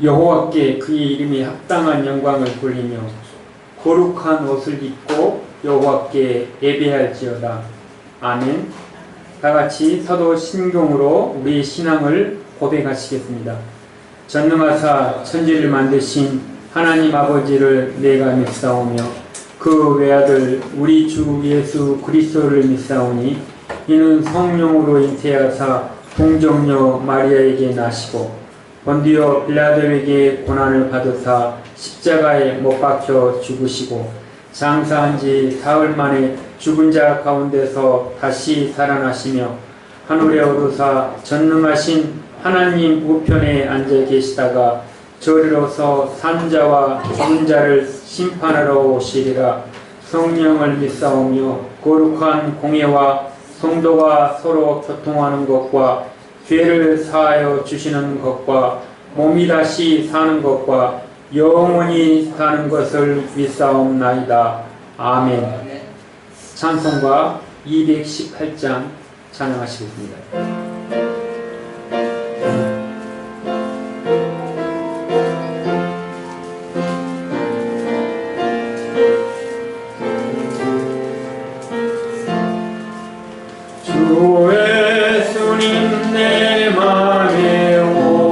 여호와께 그의 이름이 합당한 영광을 돌리며 거룩한 옷을 입고 여호와께 예배할지어다. 아멘. 다같이 사도 신경으로 우리의 신앙을 고백하시겠습니다. 전능하사 천지를 만드신 하나님 아버지를 내가 믿사오며 그 외아들 우리 주 예수 그리스도를 믿사오니 이는 성령으로 잉태하사 동정녀 마리아에게 나시고 본디오 빌라도에게 고난을 받으사 십자가에 못 박혀 죽으시고 장사한 지 사흘 만에 죽은 자 가운데서 다시 살아나시며 하늘에 오르사 전능하신 하나님 우편에 앉아 계시다가 저리로서 산 자와 죽은 자를 심판하러 오시리라. 성령을 믿사오며 거룩한 공예와 성도가 서로 교통하는 것과 죄를 사하여 주시는 것과 몸이 다시 사는 것과 영원히 사는 것을 믿사옵나이다. 아멘. 찬송가 218장 찬양하시겠습니다. 주 예수님 내 맘에 오사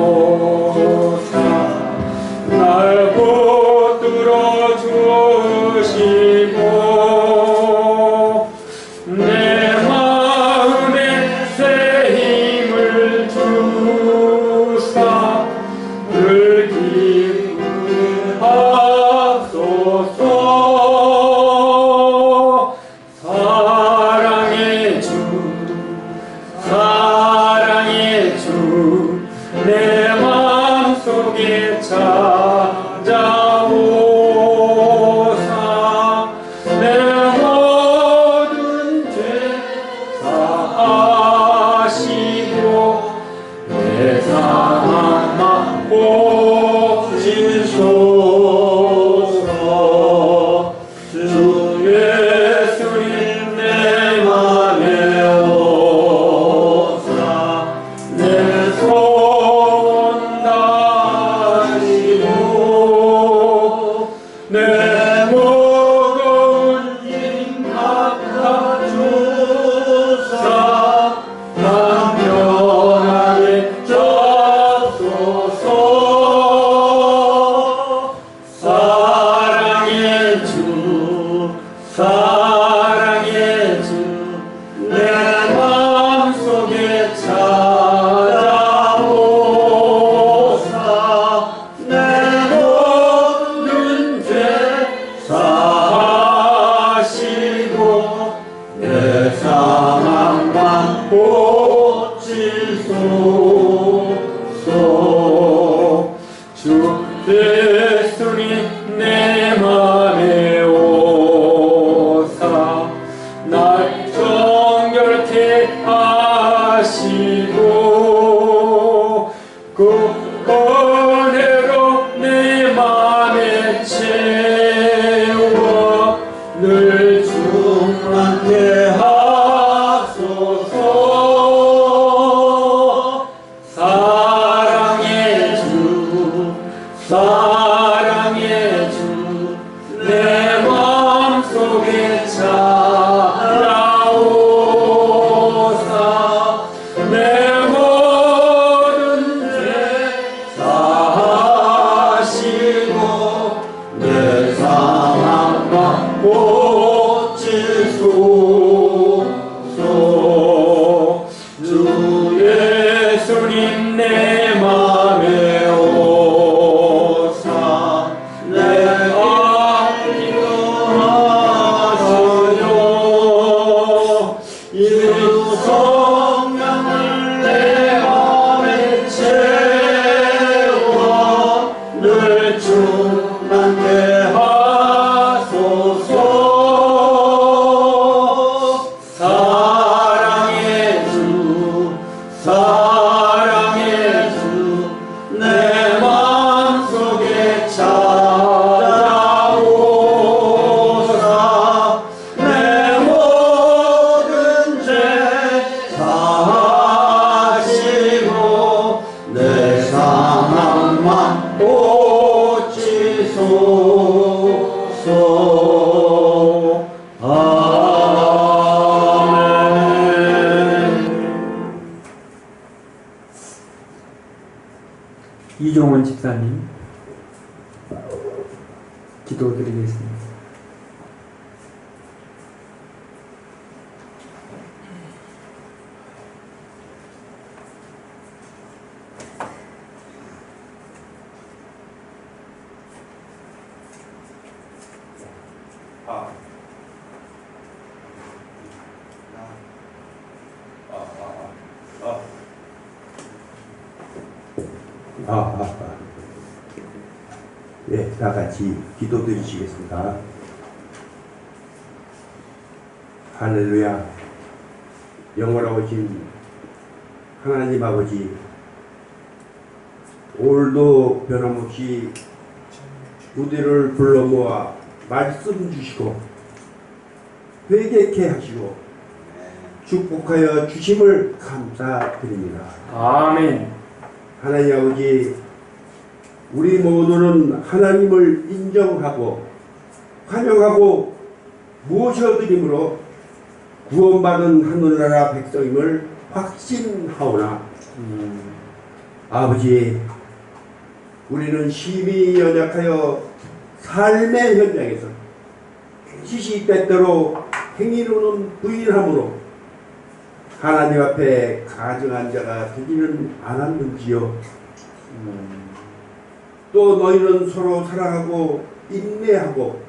이종원 집사님 기도드리겠습니다. 네, 다 같이 기도드리시겠습니다. 할렐루야. 영원하신 하나님 아버지, 오늘도 변함없이 우리를 불러 모아 말씀 주시고 회개케 하시고 축복하여 주심을 감사드립니다. 아멘. 하나님 아버지, 우리 모두는 하나님을 인정하고 환영하고 모셔드림으로 구원받은 하늘나라 백성임을 확신하오나 아버지, 우리는 심히 연약하여 삶의 현장에서 시시때때로 행위로는 부인함으로 하나님 앞에 가증한 자가 되지는 않았는지요. 또 너희는 서로 사랑하고 인내하고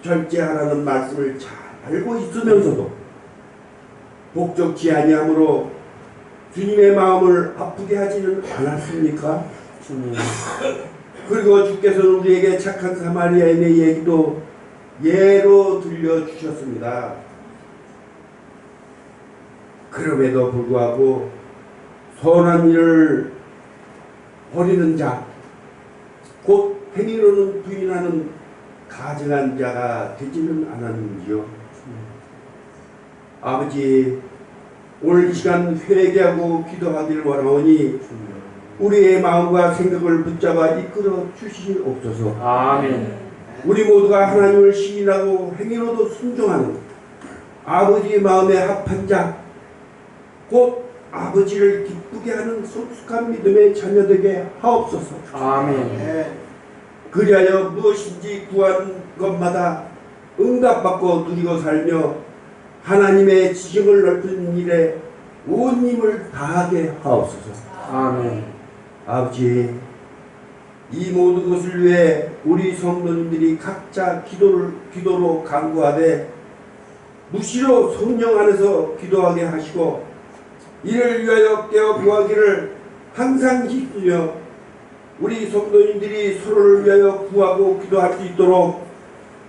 절제하라는 말씀을 잘 알고 있으면서도 복종치 아니함으로 주님의 마음을 아프게 하지는 않았습니까? 그리고 주께서는 우리에게 착한 사마리아인의 얘기도 예로 들려주셨습니다. 그럼에도 불구하고 선한 일을 버리는 자, 곧 행위로는 부인하는 가증한 자가 되지는 않았는지요. 아버지, 오늘 이 시간 회개하고 기도하기를 원하오니 우리의 마음과 생각을 붙잡아 이끌어 주시옵소서. 아멘. 우리 모두가 하나님을 시인하고 행위로도 순종하는 아버지의 마음에 합한 자, 곧 아버지를 기쁘게 하는 성숙한 믿음의 자녀되게 하옵소서. 아멘. 그리하여 무엇인지 구한 것마다 응답받고 누리고 살며 하나님의 지식을 넓히는 일에 온 힘을 다하게 하옵소서. 아멘. 아버지, 이 모든 것을 위해 우리 성도님들이 각자 기도로 간구하되 무시로 성령 안에서 기도하게 하시고 이를 위하여 깨어 구하기를 항상 힘쓰며 우리 성도님들이 서로를 위하여 구하고 기도할 수 있도록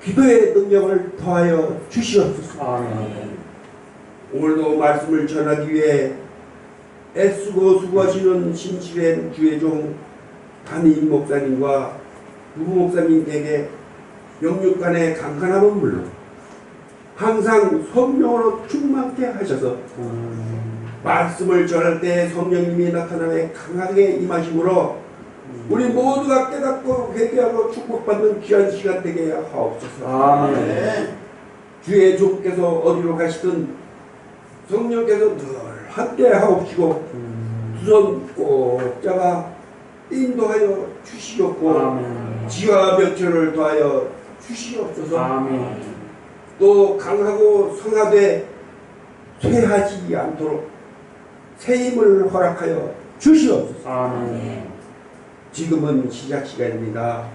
기도의 능력을 더하여 주시옵소서. 아멘. 오늘도 말씀을 전하기 위해 애쓰고 수고하시는 신실한 주의 종 담임 목사님과 부부 목사님에게 영육간의 강건함은 물론 항상 성령으로 충만케 하셔서 말씀을 전할 때 성령님이 나타나며 강하게 임하심으로 우리 모두가 깨닫고 회개하고 축복받는 귀한 시간 되게 하옵소서. 아멘. 주의 종께서 어디로 가시든 성령께서 늘 함께 하옵시고 두 손 꼭 잡아 인도하여 주시옵고 아멘. 지와 명철을 더하여 주시옵소서. 아멘. 또 강하고 성하되 쇠하지 않도록 새 힘을 허락하여 주시옵소서. 아멘. 지금은 시작 시간입니다.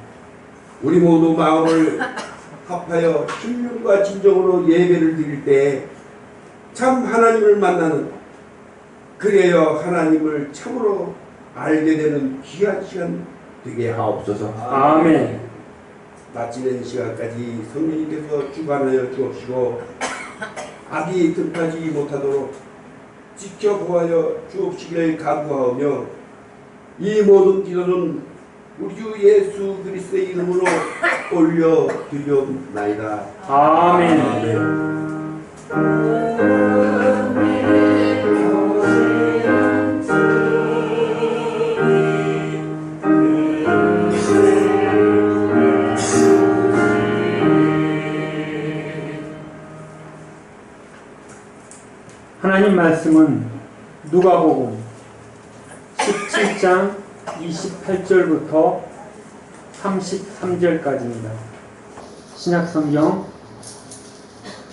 우리 모두 마음을 합하여 신령과 진정으로 예배를 드릴 때 참 하나님을 만나는, 그래야 하나님을 참으로 알게 되는 귀한 시간 되게 하옵소서. 아멘. 마치는 시간까지 성령님께서 주관하여 주옵시고 악이 틈타지 못하도록 지켜보아여 주옵시길 간구하오며 이 모든 기도는 우리 주 예수 그리스도의 이름으로 올려드리옵나이다. 아멘. 아멘. 하나님 말씀은 누가복음 17장 28절부터 33절까지입니다. 신약성경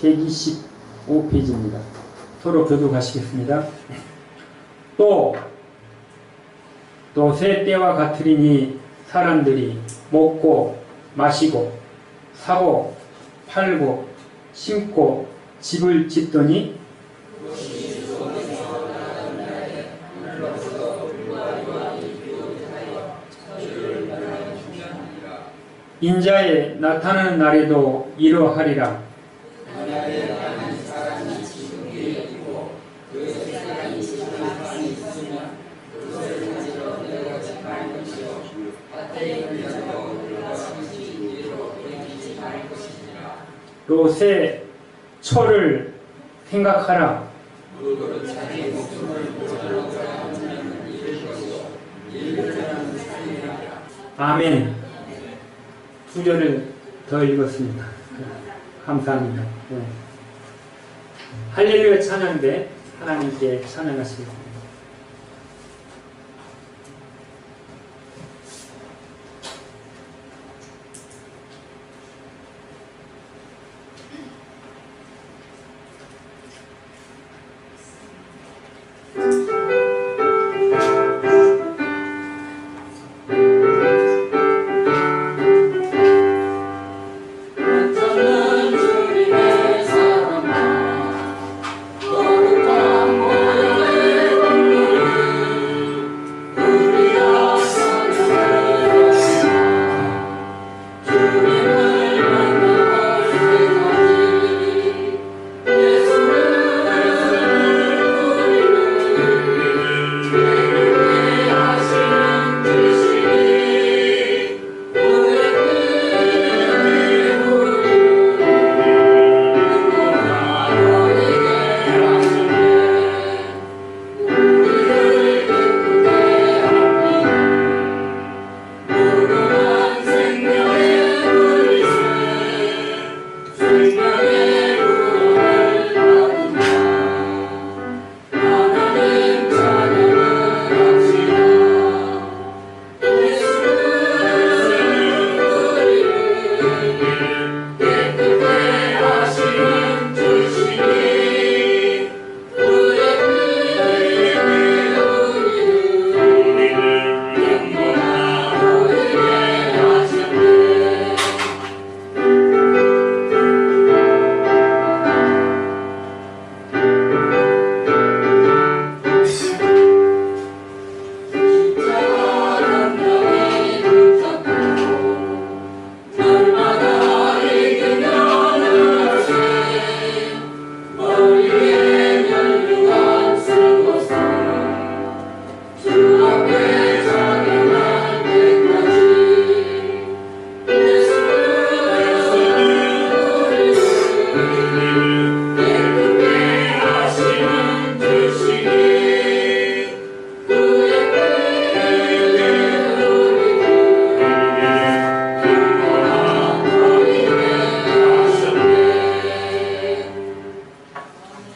125페이지입니다. 서로 교독하시겠습니다. 또 새 때와 같으리니 사람들이 먹고 마시고 사고 팔고 심고 집을 짓더니 인자에 나타나는 날에도 이러하리라. 롯의 처를 생각하라. 아멘. 2절을 더 읽었습니다. 감사합니다. 네. 할렐루야 찬양대 하나님께 찬양하시겠습니다.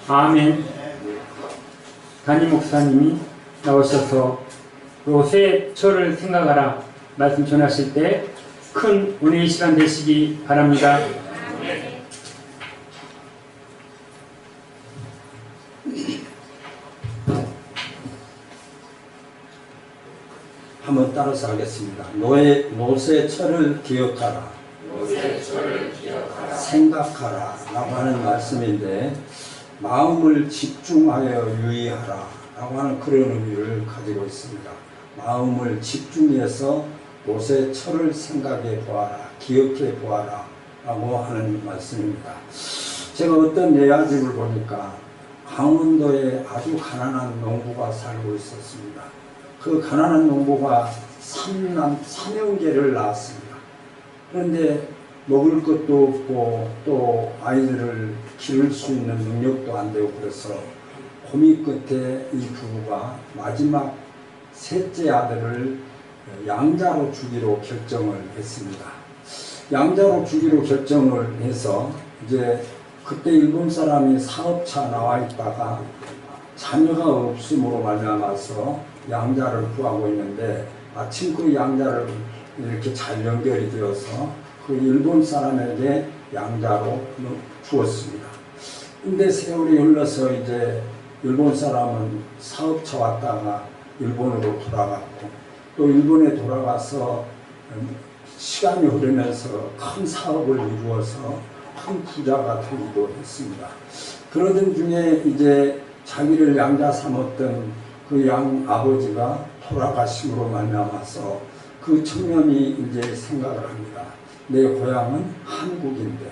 아멘. 담임 목사님이 나오셔서 롯의 처를 생각하라 말씀 전하실 때 큰 은혜의 시간 되시기 바랍니다. 한번 따라서 하겠습니다. 롯의 처를 기억하라. 생각하라 라고 하는 말씀인데 마음을 집중하여 유의하라 라고 하는 그런 의미를 가지고 있습니다. 마음을 집중해서 롯의 처를 생각해 보아라, 기억해 보아라 라고 하는 말씀입니다. 제가 어떤 내야집을 보니까 강원도에 아주 가난한 농부가 살고 있었습니다. 그 가난한 농부가 3형제를 낳았습니다. 그런데 먹을 것도 없고 또 아이들을 기를 수 있는 능력도 안 되고 그래서 고민 끝에 이 부부가 마지막 셋째 아들을 양자로 주기로 결정을 했습니다. 양자로 주기로 결정을 해서 이제 그때 일본 사람이 사업차 나와 있다가 자녀가 없음으로 말미암아서 양자를 구하고 있는데 마침 그 양자를 이렇게 잘 연결이 되어서 그 일본 사람에게 양자로 주었습니다. 근데 세월이 흘러서 이제 일본 사람은 사업차 왔다가 일본으로 돌아갔고 또 일본에 돌아가서 시간이 흐르면서 큰 사업을 이루어서 큰 부자가 되기도 했습니다. 그러던 중에 이제 자기를 양자 삼았던 그 양 아버지가 돌아가심으로 말미암아서 그 청년이 이제 생각을 합니다. 내 고향은 한국인데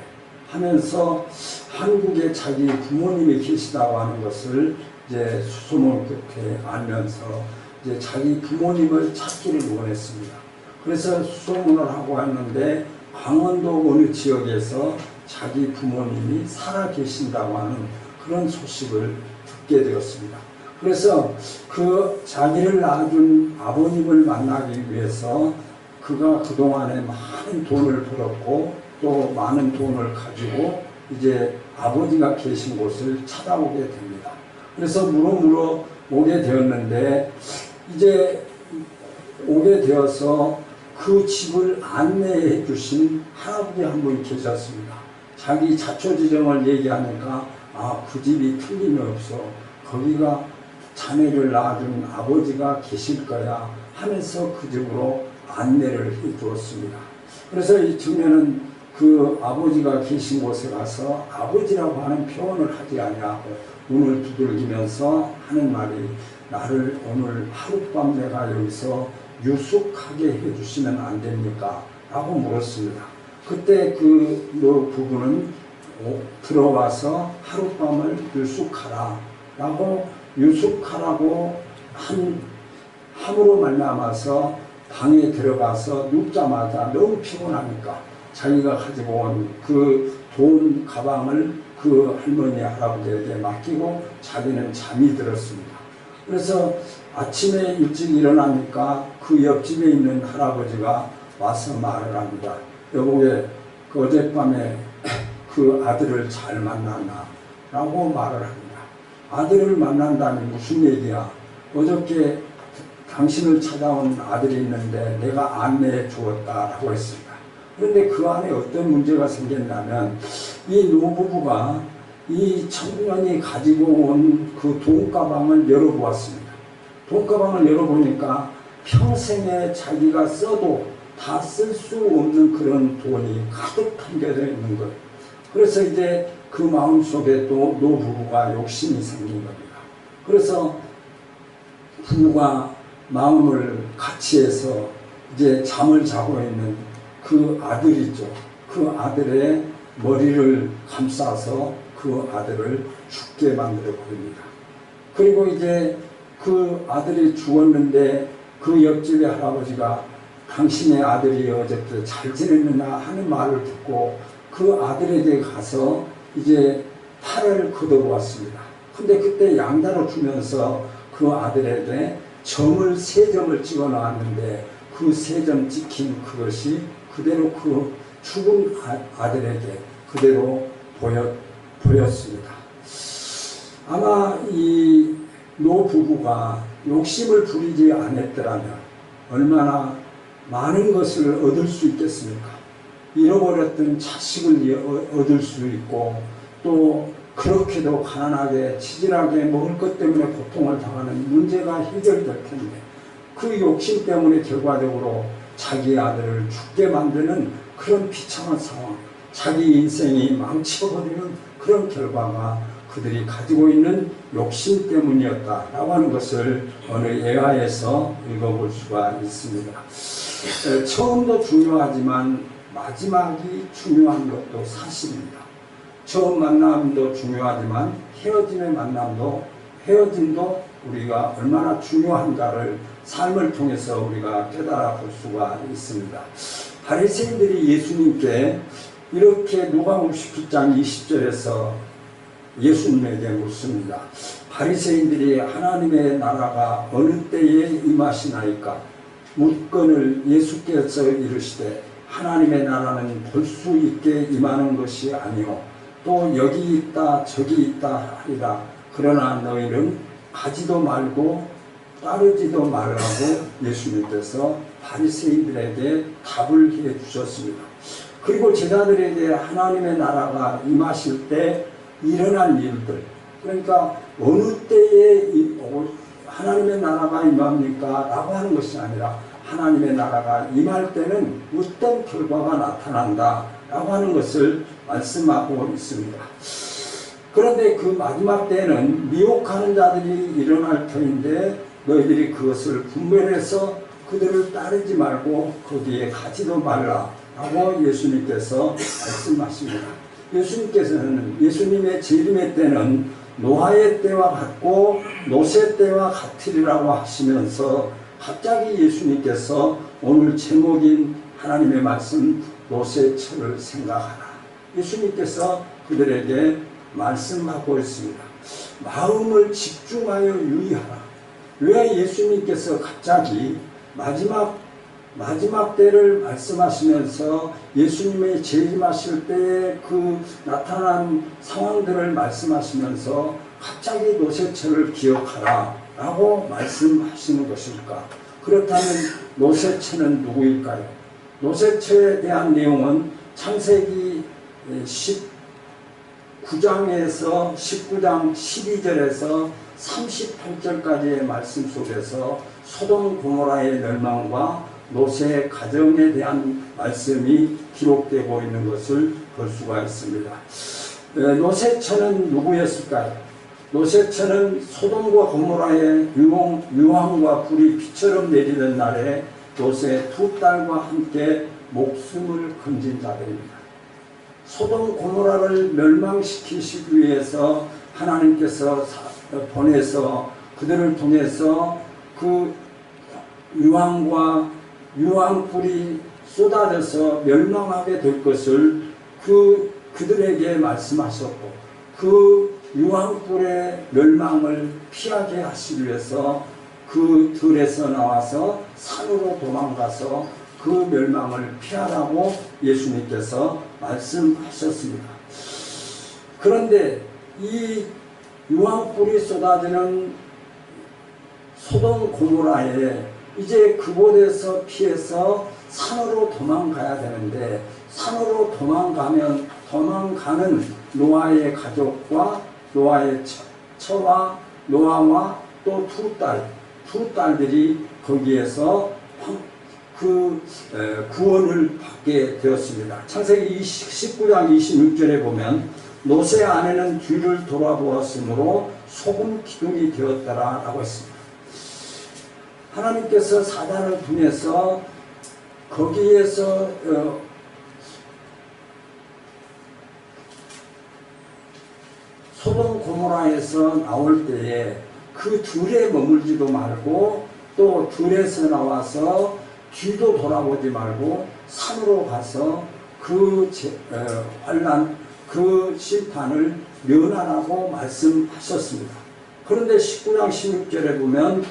하면서 한국에 자기 부모님이 계시다고 하는 것을 이제 수소문 끝에 알면서 이제 자기 부모님을 찾기를 원했습니다. 그래서 수소문을 하고 왔는데 강원도 어느 지역에서 자기 부모님이 살아 계신다고 하는 그런 소식을 듣게 되었습니다. 그래서 그 자기를 낳아준 아버님을 만나기 위해서 그가 그동안에 많은 돈을 벌었고 또 많은 돈을 가지고 이제 아버지가 계신 곳을 찾아오게 됩니다. 그래서 물어 오게 되었는데 이제 오게 되어서 그 집을 안내해 주신 할아버지 한 분이 계셨습니다. 자기 자초지정을 얘기하니까 그 집이 틀림없어. 거기가 자네를 낳아준 아버지가 계실 거야 하면서 그 집으로 안내를 해 주었습니다. 그래서 이 청년은 그 아버지가 계신 곳에 가서 아버지라고 하는 표현을 하지 아니하고 문을 두들기면서 하는 말이 나를 오늘 하룻밤 내가 여기서 유숙하게 해주시면 안 됩니까? 라고 물었습니다. 그때 그 부부는 들어와서 하룻밤을 유숙하라 라고 유숙하라고 함으로 말미암아서 방에 들어가서 눕자마자 너무 피곤하니까 자기가 가지고 온 그 돈 가방을 그 할머니 할아버지에게 맡기고 자기는 잠이 들었습니다. 그래서 아침에 일찍 일어나니까 그 옆집에 있는 할아버지가 와서 말을 합니다. 여보게 그 어젯밤에 그 아들을 잘 만났나? 라고 말을 합니다. 아들을 만난다니 무슨 얘기야? 어저께 당신을 찾아온 아들이 있는데 내가 안내해 주었다라고 했습니다. 그런데 그 안에 어떤 문제가 생겼냐면 이 노부부가 이 청년이 가지고 온 그 돈가방을 열어보았습니다. 돈가방을 열어보니까 평생에 자기가 써도 다 쓸 수 없는 그런 돈이 가득 담겨져 있는 거예요. 그래서 이제 그 마음속에 또 노부부가 욕심이 생긴 겁니다. 그래서 부부가 마음을 같이 해서 이제 잠을 자고 있는 그 아들이죠. 그 아들의 머리를 감싸서 그 아들을 죽게 만들어 버립니다. 그리고 이제 그 아들이 죽었는데 그 옆집의 할아버지가 당신의 아들이 어저께 잘 지냈느냐 하는 말을 듣고 그 아들에게 가서 이제 팔을 걷어보았습니다. 근데 그때 양자로 주면서 그 아들에게 점을 3점을 찍어 놨는데 그 3점 찍힌 그것이 그대로 그 죽은 아들에게 그대로 보였습니다. 아마 이 노부부가 욕심을 부리지 않았더라면 얼마나 많은 것을 얻을 수 있겠습니까? 잃어버렸던 자식을 얻을 수 있고 또 그렇게도 가난하게 치질하게 먹을 것 때문에 고통을 당하는 문제가 해결될 텐데 그 욕심 때문에 결과적으로 자기 아들을 죽게 만드는 그런 비참한 상황, 자기 인생이 망쳐버리는 그런 결과가 그들이 가지고 있는 욕심 때문이었다라고 하는 것을 어느 예화에서 읽어볼 수가 있습니다. 처음도 중요하지만 마지막이 중요한 것도 사실입니다. 처음 만남도 중요하지만 헤어짐도 우리가 얼마나 중요한가를 삶을 통해서 우리가 깨달아 볼 수가 있습니다. 바리새인들이 예수님께 이렇게 누가복음 17장 20절에서 예수님에게 묻습니다. 바리새인들이 하나님의 나라가 어느 때에 임하시나이까? 묻건을 예수께서 이르시되 하나님의 나라는 볼 수 있게 임하는 것이 아니요 또 여기 있다 저기 있다 하리라. 그러나 너희는 가지도 말고 따르지도 말라고 예수님께서 바리새인들에게 답을 해 주셨습니다. 그리고 제자들에게 하나님의 나라가 임하실 때 일어날 일들, 그러니까 어느 때에 하나님의 나라가 임합니까? 라고 하는 것이 아니라 하나님의 나라가 임할 때는 어떤 결과가 나타난다 라고 하는 것을 말씀하고 있습니다. 그런데 그 마지막 때는 미혹하는 자들이 일어날 터인데 너희들이 그것을 분별해서 그들을 따르지 말고 거기에 가지도 말라 라고 예수님께서 말씀하십니다. 예수님께서는 예수님의 재림의 때는 노아의 때와 같고 노새 때와 같으리라고 하시면서 갑자기 예수님께서 오늘 제목인 하나님의 말씀 노새철을 생각하라. 예수님께서 그들에게 말씀하고 있습니다. 마음을 집중하여 유의하라. 왜 예수님께서 갑자기 마지막 때를 말씀하시면서 예수님의 재림하실 때의 그 나타난 상황들을 말씀하시면서 갑자기 노새철을 기억하라 라고 말씀하시는 것일까? 그렇다면 노새철은 누구일까요? 노새철에 대한 내용은 창세기 19장 12절에서 38절까지의 말씀 속에서 소돔 고모라의 멸망과 노새 가정에 대한 말씀이 기록되고 있는 것을 볼 수가 있습니다. 노새처는 누구였을까요? 노새처는 소돔과 고모라의 유황과 불이 비처럼 내리던 날에 노새 두 딸과 함께 목숨을 건진 자들입니다. 소돔 고모라를 멸망시키시기 위해서 하나님께서 보내서 그들을 통해서 그 유황불이 쏟아져서 멸망하게 될 것을 그들에게 말씀하셨고 그 유황불의 멸망을 피하게 하시기 위해서 그 들에서 나와서 산으로 도망가서 그 멸망을 피하라고 예수님께서 말씀하셨습니다. 그런데 이 유황불이 쏟아지는 소돔 고모라에 이제 그곳에서 피해서 산으로 도망가야 되는데 산으로 도망가는 노아의 가족과 노아의 처와 노아와 또 두 딸들이 거기에서 구원을 받게 되었습니다. 창세기 19장 26절에 보면 노새 아내는 뒤를 돌아보았으므로 소금 기둥이 되었더라 라고 했습니다. 하나님께서 사단을 통해서 거기에서 소돔 고모라에서 나올 때에 그 들에 머물지도 말고 또 들에서 나와서 뒤도 돌아보지 말고 산으로 가서 그 환난 그 심판을 면하라고 말씀하셨습니다. 그런데 19장 16절에 보면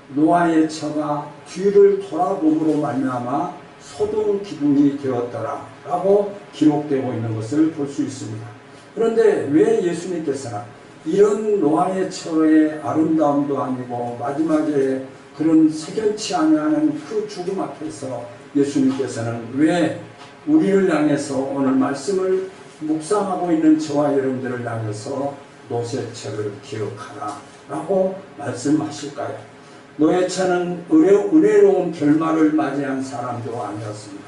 노아의 처가 뒤를 돌아봄으로 말미암아 소돔 기둥이 되었더라 라고 기록되고 있는 것을 볼 수 있습니다. 그런데 왜 예수님께서는 이런 노아의 처의 아름다움도 아니고 마지막에 그런 석연치 아니하는 그 죽음 앞에서 예수님께서는 왜 우리를 향해서 오늘 말씀을 묵상하고 있는 저와 여러분들을 향해서 노새철을 기억하라 라고 말씀하실까요? 노예처는 은혜로운 결말을 맞이한 사람도 아니었습니다.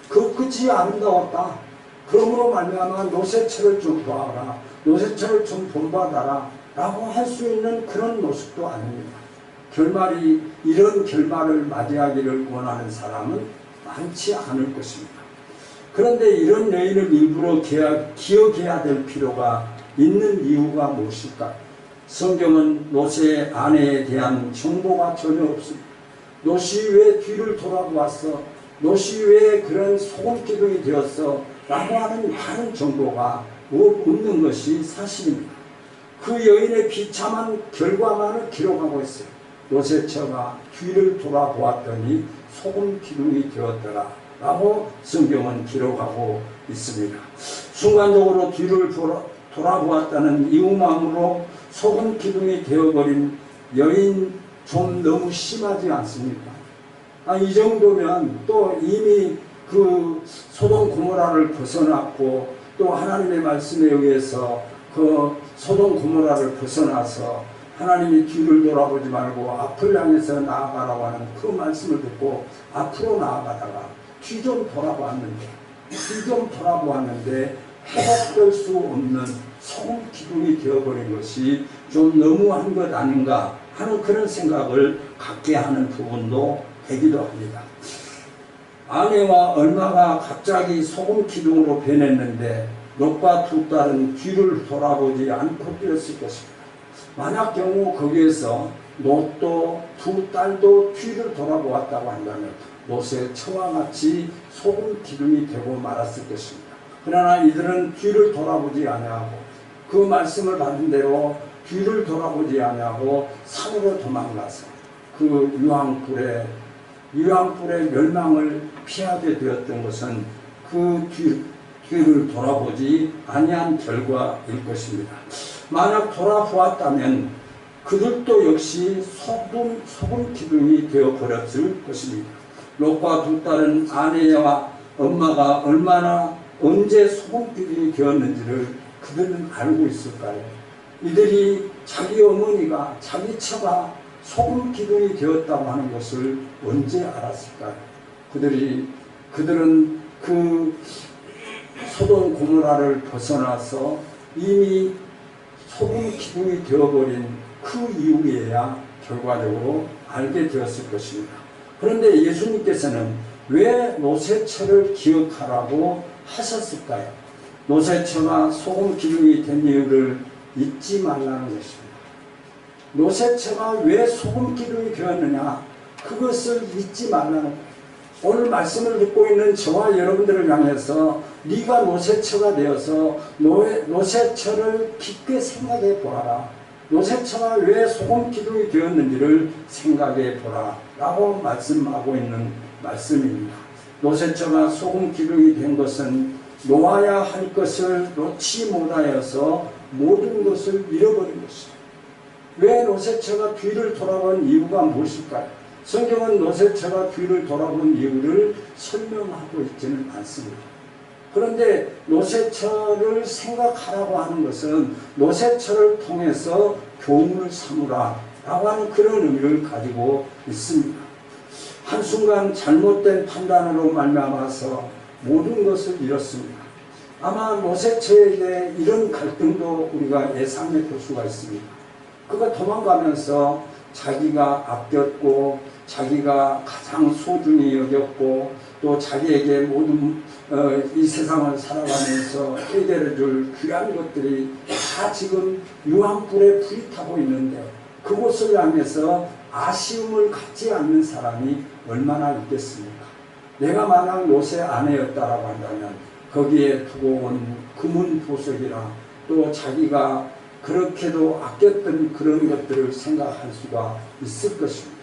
그 끝이 아름다웠다. 그러므로 말미암아 노새철을 좀 보아라. 노새철을 좀 본받아라 라고 할 수 있는 그런 모습도 아닙니다. 이런 결말을 맞이하기를 원하는 사람은 많지 않을 것입니다. 그런데 이런 여인을 일부러 기억해야 될 필요가 있는 이유가 무엇일까? 성경은 노새의 아내에 대한 정보가 전혀 없습니다. 노시 왜 뒤를 돌아보았어? 노시 왜 그런 소금기둥이 되었어? 라고 하는 많은 정보가 없는 것이 사실입니다. 그 여인의 비참한 결과만을 기록하고 있어요. 노새처가 뒤를 돌아보았더니 소금기둥이 되었더라 라고 성경은 기록하고 있습니다. 순간적으로 뒤를 돌아보았다는 이유만으로 소금기둥이 되어버린 여인 좀 너무 심하지 않습니까? 이 정도면 또 이미 그 소돔 고모라를 벗어났고 또 하나님의 말씀에 의해서 그 소돔 고모라를 벗어나서 하나님이 뒤를 돌아보지 말고 앞을 향해서 나아가라고 하는 그 말씀을 듣고 앞으로 나아가다가 뒤 좀 돌아보았는데 회복될 수 없는 소금 기둥이 되어버린 것이 좀 너무한 것 아닌가 하는 그런 생각을 갖게 하는 부분도 되기도 합니다. 아내와 얼마가 갑자기 소금 기둥으로 변했는데 롯과 두 딸은 뒤를 돌아보지 않고 뛰었을 것입니다. 만약 경우 거기에서 롯도 두 딸도 뒤를 돌아보았다고 한다면 롯의 처와 같이 소금 기둥이 되고 말았을 것입니다. 그러나 이들은 뒤를 돌아보지 아니하고 그 말씀을 받은 대로 뒤를 돌아보지 아니하고 산으로 도망가서 그 유황불의 멸망을 피하게 되었던 것은 그 뒤를 돌아보지 아니한 결과일 것입니다. 만약 돌아보았다면 그들도 역시 소금 기둥이 되어버렸을 것입니다. 롯과 두 딸은 아내와 엄마가 언제 소금 기둥이 되었는지를 그들은 알고 있을까요? 이들이 자기 어머니가 자기 처가 소금 기둥이 되었다고 하는 것을 언제 알았을까요? 그들은 그 소돔 고모라를 벗어나서 이미 소금 기둥이 되어버린 그 이후에야 결과적으로 알게 되었을 것입니다. 그런데 예수님께서는 왜 롯의 처를 기억하라고 하셨을까요? 롯의 처가 소금 기둥이 된 이유를 잊지 말라는 것입니다. 롯의 처가 왜 소금 기둥이 되었느냐, 그것을 잊지 말라는 거예요. 오늘 말씀을 듣고 있는 저와 여러분들을 향해서 네가 롯의 처가 되어서 롯의 처를 깊게 생각해 보아라. 롯의 처가 왜 소금 기둥이 되었는지를 생각해 보라 라고 말씀하고 있는 말씀입니다. 롯의 처가 소금 기둥이 된 것은 놓아야 할 것을 놓지 못하여서 모든 것을 잃어버린 것입니다. 왜 롯의 처가 뒤를 돌아본 이유가 무엇일까요? 성경은 롯의 처가 뒤를 돌아본 이유를 설명하고 있지는 않습니다. 그런데 롯의 처를 생각하라고 하는 것은 롯의 처를 통해서 교훈을 삼으라 라고 하는 그런 의미를 가지고 있습니다. 한순간 잘못된 판단으로 말미암아서 모든 것을 잃었습니다. 아마 롯의 처에게 이런 갈등도 우리가 예상해 볼 수가 있습니다. 그가 도망가면서 자기가 아꼈고 자기가 가장 소중히 여겼고 또 자기에게 모든 이 세상을 살아가면서 해결해 줄 귀한 것들이 다 지금 유황불에 불이 타고 있는데 그곳을 향해서 아쉬움을 갖지 않는 사람이 얼마나 있겠습니까? 내가 만약 롯의 아내였다라고 한다면 거기에 두고 온 금은 보석이나 또 자기가 그렇게도 아꼈던 그런 것들을 생각할 수가 있을 것입니다.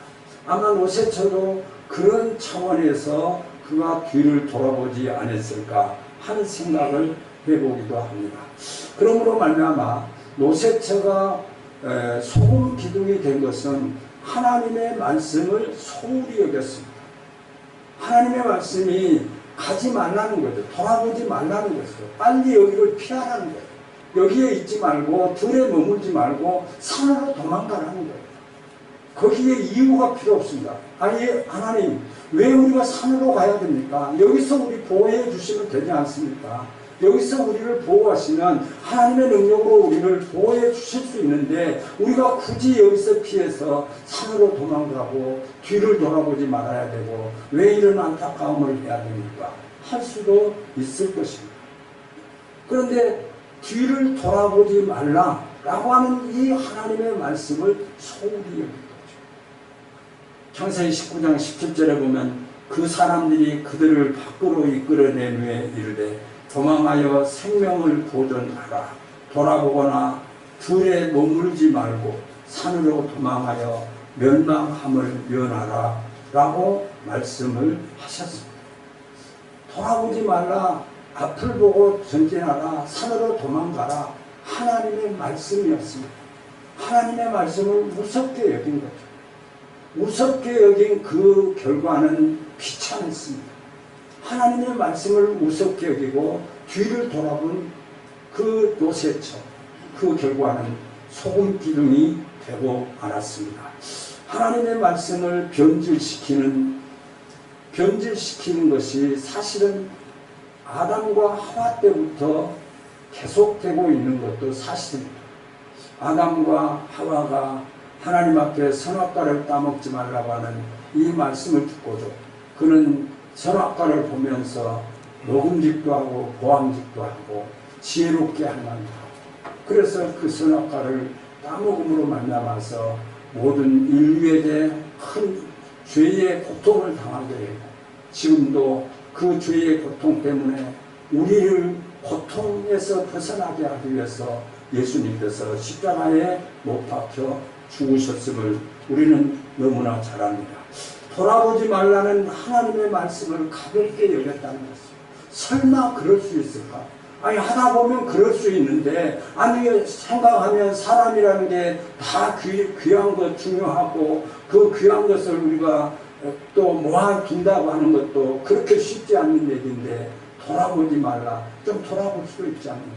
아마 롯의 처도 그런 차원에서 그가 뒤를 돌아보지 않았을까 하는 생각을 해보기도 합니다. 그러므로 말미암아 롯의 처가 소금 기둥이 된 것은 하나님의 말씀을 소홀히 여겼습니다. 하나님의 말씀이 가지 말라는 거죠. 돌아보지 말라는 거죠. 빨리 여기를 피하라는 거예요. 여기에 있지 말고 들에 머물지 말고 산으로 도망가라는 거예요. 거기에 이유가 필요 없습니다. 아니 하나님 왜 우리가 산으로 가야 됩니까? 여기서 우리 보호해 주시면 되지 않습니까? 여기서 우리를 보호하시면 하나님의 능력으로 우리를 보호해 주실 수 있는데 우리가 굳이 여기서 피해서 산으로 도망가고 뒤를 돌아보지 말아야 되고 왜 이런 안타까움을 해야 됩니까? 할 수도 있을 것입니다. 그런데 뒤를 돌아보지 말라라고 하는 이 하나님의 말씀을 소홀히 여긴 거죠. 창세기 19장 17절에 보면 그 사람들이 그들을 밖으로 이끌어낸 후에 이르되 도망하여 생명을 보존하라. 돌아보거나 들에 머물지 말고 산으로 도망하여 멸망함을 면하라 라고 말씀을 하셨습니다. 돌아보지 말라. 앞을 보고 전진하라. 산으로 도망가라. 하나님의 말씀이었습니다. 하나님의 말씀을 무섭게 여긴 거죠. 우습게 여긴 그 결과는 비참했습니다. 하나님의 말씀을 우습게 여기고 뒤를 돌아본 그 노새처, 그 결과는 소금 기둥이 되고 말았습니다. 하나님의 말씀을 변질시키는 것이 사실은 아담과 하와 때부터 계속되고 있는 것도 사실입니다. 아담과 하와가 하나님 앞에 선악과를 따먹지 말라고 하는 이 말씀을 듣고도 그는 선악과를 보면서 먹음직도 하고 보암직도 하고 지혜롭게 할만도 하고, 그래서 그 선악과를 따먹음으로 말미암아서 모든 인류에게 큰 죄의 고통을 당하게 되고, 지금도 그 죄의 고통 때문에 우리를 고통에서 벗어나게 하기 위해서 예수님께서 십자가에 못 박혀 죽으셨음을 우리는 너무나 잘 압니다. 돌아보지 말라는 하나님의 말씀을 가볍게 여겼다는 것입니다. 설마 그럴 수 있을까? 아니, 하다 보면 그럴 수 있는데, 아니, 생각하면 사람이라는 게 다 귀한 것 중요하고, 그 귀한 것을 우리가 또 모아둔다고 하는 것도 그렇게 쉽지 않은 얘기인데, 돌아보지 말라. 좀 돌아볼 수도 있지 않느냐.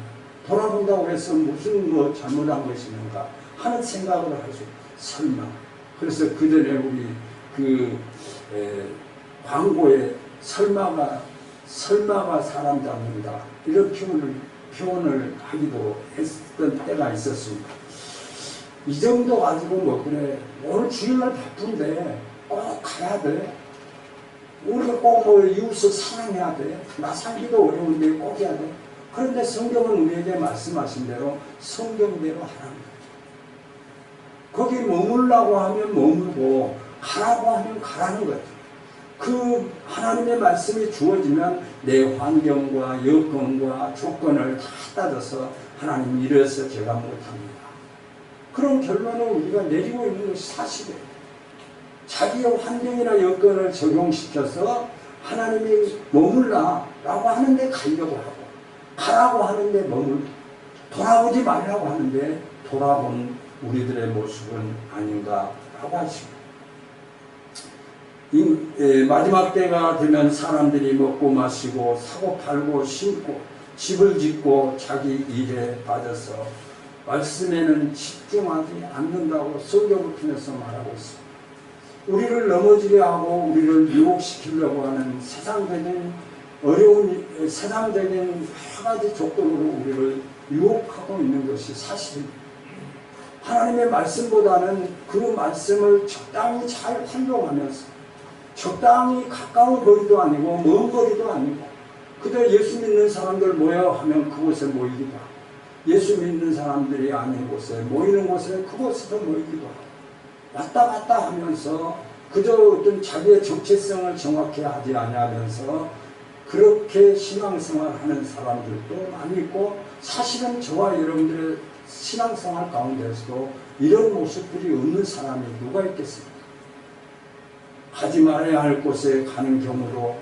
돌아본다고 해서 무슨 뭐 잘못한 것이는가 하는 생각을 하죠. 설마. 그래서 그 전에 우리 광고에 설마가 사람 잡는다, 이런 표현을 하기도 했던 때가 있었습니다. 이 정도 가지고 뭐 그래, 오늘 주일날 바쁜데 꼭 가야 돼. 우리가 꼭 뭐 이웃을 사랑해야 돼. 나 살기도 어려운데 꼭 해야 돼. 그런데 성경은 우리에게 말씀하신 대로 성경대로 하라는 거예요. 거기 머물라고 하면 머물고 가라고 하면 가라는 거예요. 그 하나님의 말씀이 주어지면 내 환경과 여건과 조건을 다 따져서 하나님 이래서 제가 못합니다. 그런 결론을 우리가 내리고 있는 것이 사실이에요. 자기의 환경이나 여건을 적용시켜서 하나님이 머물라라고 하는데 가려고 하고, 가라고 하는데 머물고, 돌아오지 말라고 하는데 돌아본 우리들의 모습은 아닌가라고 하십니다. 마지막 때가 되면 사람들이 먹고 마시고 사고 팔고 심고 집을 짓고 자기 일에 빠져서 말씀에는 집중하지 않는다고 성경을 통해서 말하고 있습니다. 우리를 넘어지게 하고 우리를 유혹시키려고 하는 세상적인 여러 가지 조건으로 우리를 유혹하고 있는 것이 사실입니다. 하나님의 말씀보다는 그 말씀을 적당히 잘 활용하면서, 적당히 가까운 거리도 아니고 먼 거리도 아니고, 그저 예수 믿는 사람들 모여 하면 그곳에 모이기도 하고, 예수 믿는 사람들이 아닌 곳에 모이는 곳에 그곳에도 모이기도 하고, 왔다 갔다 하면서 그저 어떤 자기의 정체성을 정확히 하지 아니하면서 그렇게 신앙생활 하는 사람들도 많이 있고, 사실은 저와 여러분들의 신앙생활 가운데서도 이런 모습들이 없는 사람이 누가 있겠습니까? 가지 말아야 할 곳에 가는 경우로,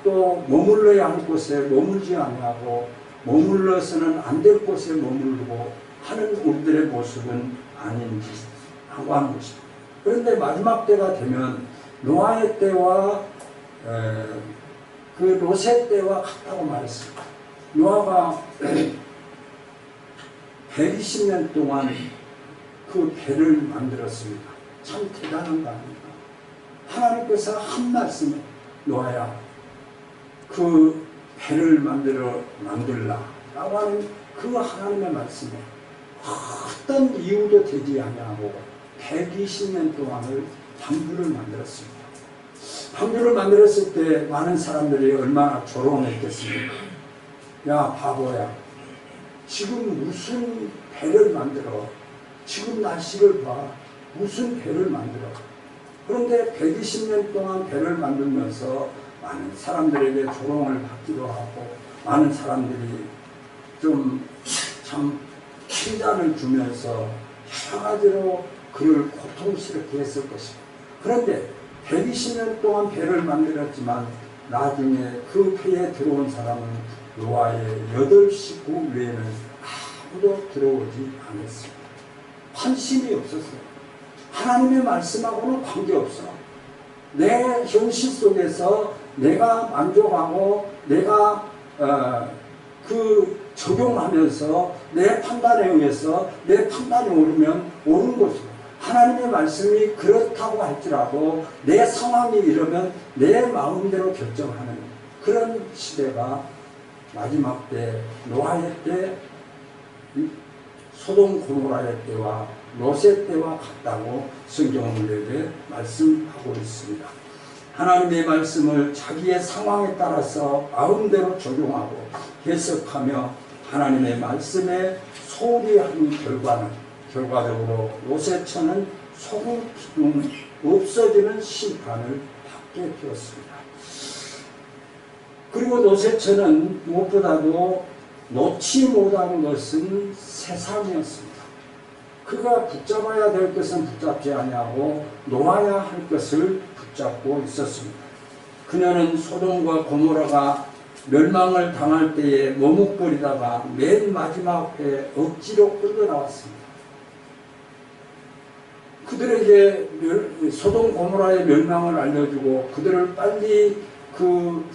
또 머물러야 할 곳에 머물지 아니하고 머물러서는 안 될 곳에 머무르고 하는 우리들의 모습은 아닌지 하고 하는 것입니다. 그런데 마지막 때가 되면 노아의 때와 그 롯의 때와 같다고 말했습니다. 노아가 120년 동안 그 배를 만들었습니다. 참 대단한 거 아닙니까? 하나님께서 한 말씀에, 노아야, 그 배를 만들라 라고 하는 그 하나님의 말씀에 어떤 이유도 되지 아니하고 120년 동안을 방주를 만들었습니다. 방주를 만들었을 때 많은 사람들이 얼마나 조롱했겠습니까? 야, 바보야, 지금 무슨 배를 만들어? 지금 날씨를 봐. 무슨 배를 만들어? 그런데 120년 동안 배를 만들면서 많은 사람들에게 조롱을 받기도 하고, 많은 사람들이 좀 참 칭찬을 주면서 여러 가지로 그를 고통스럽게 했을 것입니다. 그런데 120년 동안 배를 만들었지만 나중에 그 배에 들어온 사람은 노아의 8식구 외에는 아무도 들어오지 않았습니다. 관심이 없었어요. 하나님의 말씀하고는 관계없어. 내 현실 속에서 내가 만족하고 내가 적용하면서 내 판단에 의해서 내 판단이 옳으면 옳은 것이고, 하나님의 말씀이 그렇다고 할지라도 내 상황이 이러면 내 마음대로 결정하는 그런 시대가 마지막 때, 노아의 때, 소돔 고모라의 때와 롯의 때와 같다고 성경은 우리에게 말씀하고 있습니다. 하나님의 말씀을 자기의 상황에 따라서 마음대로 적용하고 해석하며 하나님의 말씀에 소홀히 한 결과는 결과적으로 롯의 처는 소금 기둥 없어지는 심판을 받게 되었습니다. 그리고 롯의 처는 무엇보다도 놓지 못한 것은 세상이었습니다. 그가 붙잡아야 될 것은 붙잡지 아니하고 놓아야 할 것을 붙잡고 있었습니다. 그녀는 소돔과 고모라가 멸망을 당할 때에 머뭇거리다가 맨 마지막 회에 억지로 끌려나왔습니다. 그들에게 소돔 고모라의 멸망을 알려주고 그들을 빨리 그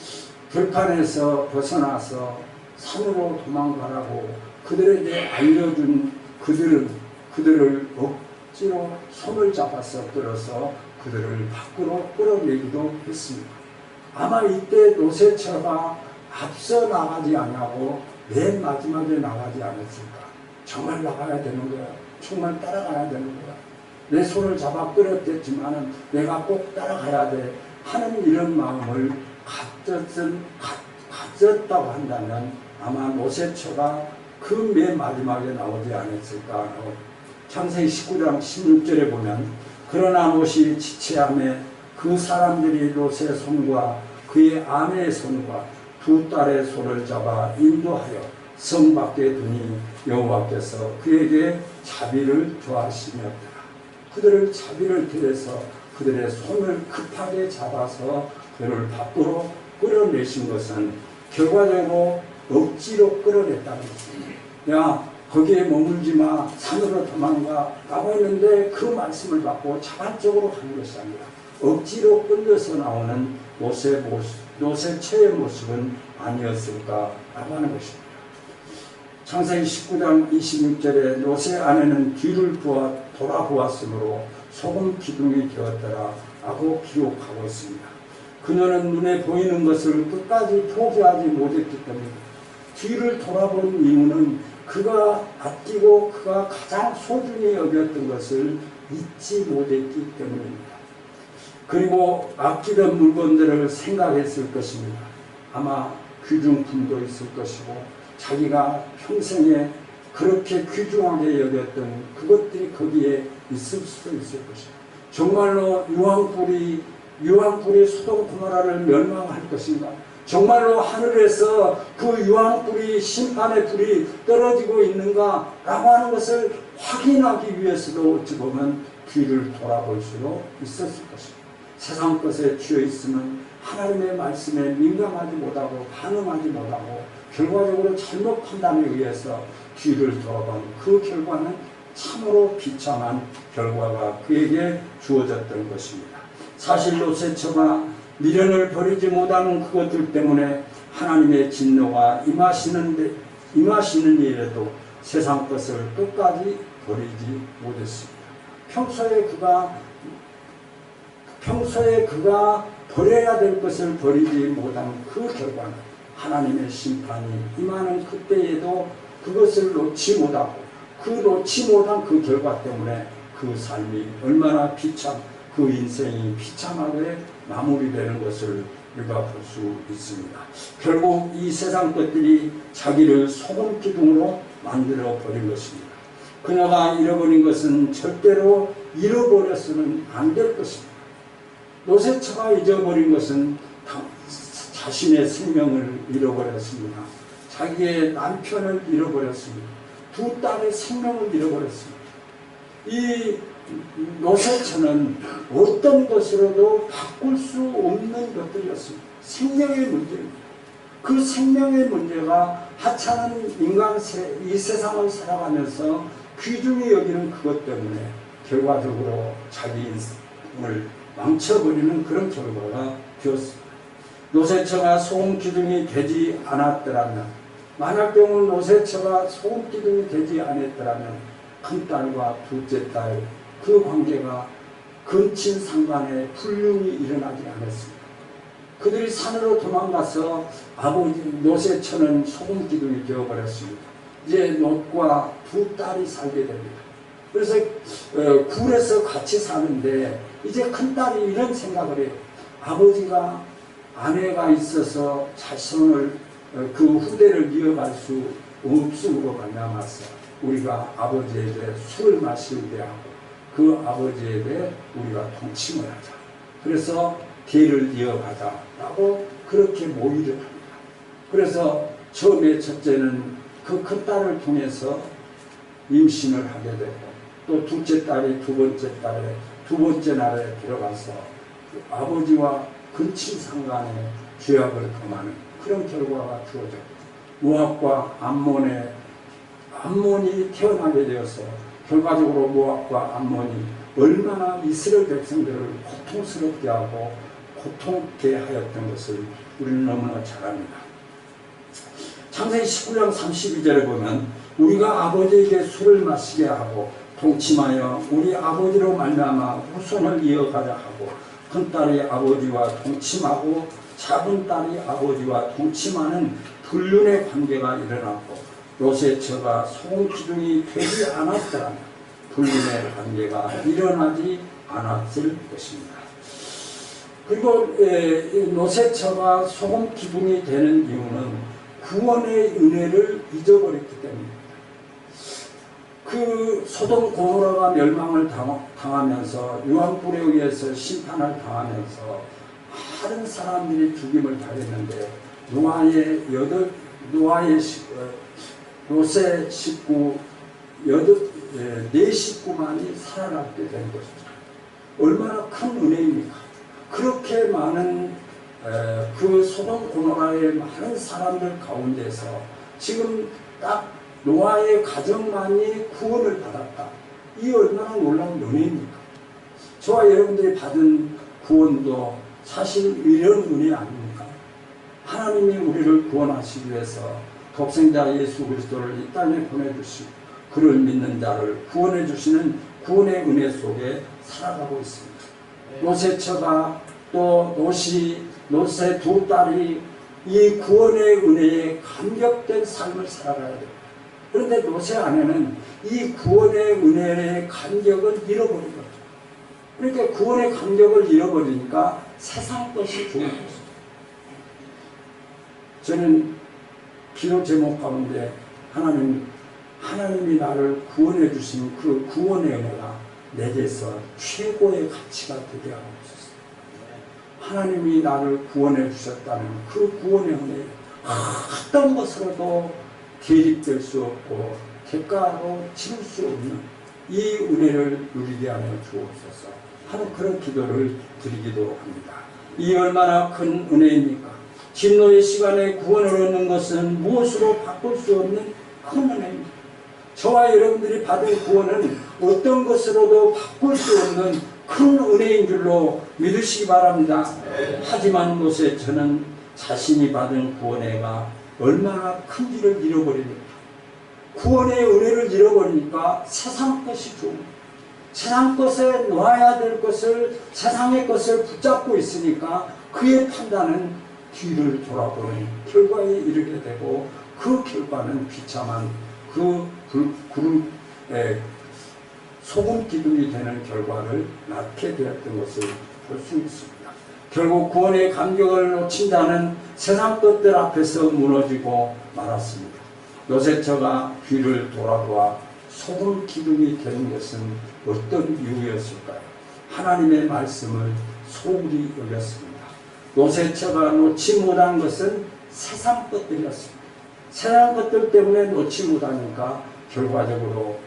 들판에서 벗어나서 산으로 도망가라고 그들에게 알려준 그들을 억지로 손을 잡아서 끌어서 그들을 밖으로 끌어내기도 했습니다. 아마 이때 롯의 처가 앞서 나가지 않냐고 맨 마지막에 나가지 않았을까. 정말 나가야 되는 거야. 정말 따라가야 되는 거야. 내 손을 잡아 끌었겠지만은 내가 꼭 따라가야 돼 하는 이런 마음을 가졌다고 한다면 아마 롯의 처가 그 맨 마지막에 나오지 않았을까 하고, 창세기 19장 16절에 보면 그러나 롯이 지체함에 그 사람들이 롯의 손과 그의 아내의 손과 두 딸의 손을 잡아 인도하여 성 밖에 두니 여호와께서 그에게 자비를 더하시니었더라. 그들을 자비를 더해서 그들의 손을 급하게 잡아서 그들을 밖으로 끌어내신 것은 결과적으로 억지로 끌어냈다는 것입니다. 야, 거기에 머물지 마, 산으로 도망가 라고 했는데 그 말씀을 받고 자발적으로 하는 것이 아니라 억지로 끌려서 나오는 롯의 처의 모습은 아니었을까라고 하는 것입니다. 창세기 19장 26절에 롯의 아내는 뒤를 돌아보았으므로 소금 기둥이 되었더라 라고 기록하고 있습니다. 그녀는 눈에 보이는 것을 끝까지 포기하지 못했기 때문에 뒤를 돌아본 이유는 그가 아끼고 그가 가장 소중히 여겼던 것을 잊지 못했기 때문입니다. 그리고 아끼던 물건들을 생각했을 것입니다. 아마 귀중품도 있을 것이고 자기가 평생에 그렇게 귀중하게 여겼던 그것들이 거기에 있을 수도 있을 것입니다. 정말로 유황불이 소돔 고모라를 멸망할 것인가? 정말로 하늘에서 그 유황불이 심판의 불이 떨어지고 있는가? 라고 하는 것을 확인하기 위해서도 어찌 보면 뒤를 돌아볼 수도 있었을 것입니다. 세상 것에 쥐어 있으면 하나님의 말씀에 민감하지 못하고 반응하지 못하고 결과적으로 잘못 판단에 의해서 뒤를 돌아본 그 결과는 참으로 비참한 결과가 그에게 주어졌던 것입니다. 사실 롯의 처가 미련을 버리지 못하는 그것들 때문에 하나님의 진노가 임하시는 일에도 세상 것을 끝까지 버리지 못했습니다. 평소에 그가 버려야 될 것을 버리지 못한 그 결과는 하나님의 심판이 임하는 그때에도 그것을 놓지 못하고 그 놓지 못한 그 결과 때문에 그 삶이 얼마나 그 인생이 비참하게 마무리되는 것을 우리가 볼 수 있습니다. 결국 이 세상 것들이 자기를 소금 기둥으로 만들어 버린 것입니다. 그녀가 잃어버린 것은 절대로 잃어버려서는 안 될 것입니다. 롯의 처가 잊어버린 것은 자신의 생명을 잃어버렸습니다. 자기의 남편을 잃어버렸습니다. 두 딸의 생명을 잃어버렸습니다. 이 롯의 처는 어떤 것으로도 바꿀 수 없는 것들이었습니다. 생명의 문제입니다. 그 생명의 문제가 하찮은 이 세상을 살아가면서 귀중히 여기는 그것 때문에 결과적으로 자기 인생을 망쳐버리는 그런 결과가 되었습니다. 노새처가 소금 기둥이 되지 않았더라면, 만약 경우 노새처가 소금 기둥이 되지 않았더라면 큰딸과 둘째 딸 그 관계가 근친 상간에 불륜이 일어나지 않았습니다. 그들이 산으로 도망가서 아버지 노새처는 소금 기둥이 되어버렸습니다. 이제 롯과 두 딸이 살게 됩니다. 그래서 굴에서 같이 사는데 이제 큰딸이 이런 생각을 해요. 아버지가 아내가 있어서 자손을 그 후대를 이어갈 수 없음으로 말미암아서 우리가 아버지에 대해 술을 마시게 하고 그 아버지에 대해 우리가 동침을 하자. 그래서 대를 이어가자라고 그렇게 모의를 합니다. 그래서 처음에 첫째는 그 큰딸을 통해서 임신을 하게 되고 또 둘째 딸이 두 번째 날에 들어가서 아버지와 근친상간에 죄악을 범하는 그런 결과가 주어져 모압과 암몬이 태어나게 되어서 결과적으로 모압과 암몬이 얼마나 이스라엘 백성들을 고통스럽게 하고 고통케 하였던 것을 우리는 너무나 잘 압니다. 창세기 19장 32절에 보면 우리가 아버지에게 술을 마시게 하고 동침하여 우리 아버지로 말미암아 후손을 이어가자 하고 큰딸이 아버지와 동침하고 작은 딸이 아버지와 동침하는 불륜의 관계가 일어났고 노새처가 소금 기둥이 되지 않았더라면 불륜의 관계가 일어나지 않았을 것입니다. 그리고 노새처가 소금 기둥이 되는 이유는 구원의 은혜를 잊어버렸기 때문입니다. 그 소돔 고모라가 멸망을 당하면서 유황불에 의해서 심판을 당하면서 많은 사람들이 죽임을 당했는데 롯의 식구 네 식구만이 살아남게 된 것입니다. 얼마나 큰 은혜입니까? 그렇게 많은 그 소돔 고모라의 많은 사람들 가운데서 지금 딱 노아의 가정만이 구원을 받았다. 이 얼마나 놀라운 은혜입니까? 저와 여러분들이 받은 구원도 사실 이런 은혜 아닙니까? 하나님이 우리를 구원하시기 위해서 독생자 예수 그리스도를 이 땅에 보내주시고 그를 믿는 자를 구원해 주시는 구원의 은혜 속에 살아가고 있습니다. 노새처가 또 롯의 두 딸이 이 구원의 은혜에 감격된 삶을 살아가야 됩니다. 그런데 롯의 아내는 이 구원의 은혜의 감격을 잃어버린 거죠. 그러니까 구원의 감격을 잃어버리니까 세상 것이 좋은 것입니다. 저는 기도 제목 가운데 하나님이 나를 구원해 주신 그 구원의 은혜가 내게서 최고의 가치가 되게 하고 있었어요. 하나님이 나를 구원해 주셨다는 그 구원의 은혜 어떤 것으로도 대립될 수 없고 대가로 치를 수 없는 이 은혜를 누리게 하여 주옵소서 하는 그런 기도를 드리기도 합니다. 이 얼마나 큰 은혜입니까? 진노의 시간에 구원을 얻는 것은 무엇으로 바꿀 수 없는 큰 은혜입니다. 저와 여러분들이 받은 구원은 어떤 것으로도 바꿀 수 없는 큰 은혜인 줄로 믿으시기 바랍니다. 하지만 노새처는 자신이 받은 구원회가 얼마나 큰지를 잃어버립니다. 구원의 은혜를 잃어버리니까 세상 것이 좋은 세상 것에 놓아야 될 것을 세상의 것을 붙잡고 있으니까 그의 판단은 뒤를 돌아보는 결과에 이르게 되고 그 결과는 비참한 소금 기둥이 되는 결과를 낳게 되었던 것을 볼 수 있습니다. 결국 구원의 감격을 놓친 자는 세상 것들 앞에서 무너지고 말았습니다. 노새처가 뒤를 돌아보아 소금 기둥이 된 것은 어떤 이유였을까요? 하나님의 말씀을 소홀히 여겼습니다. 노새처가 놓지 못한 것은 세상 것들이었습니다. 세상 것들 때문에 놓지 못하니까 결과적으로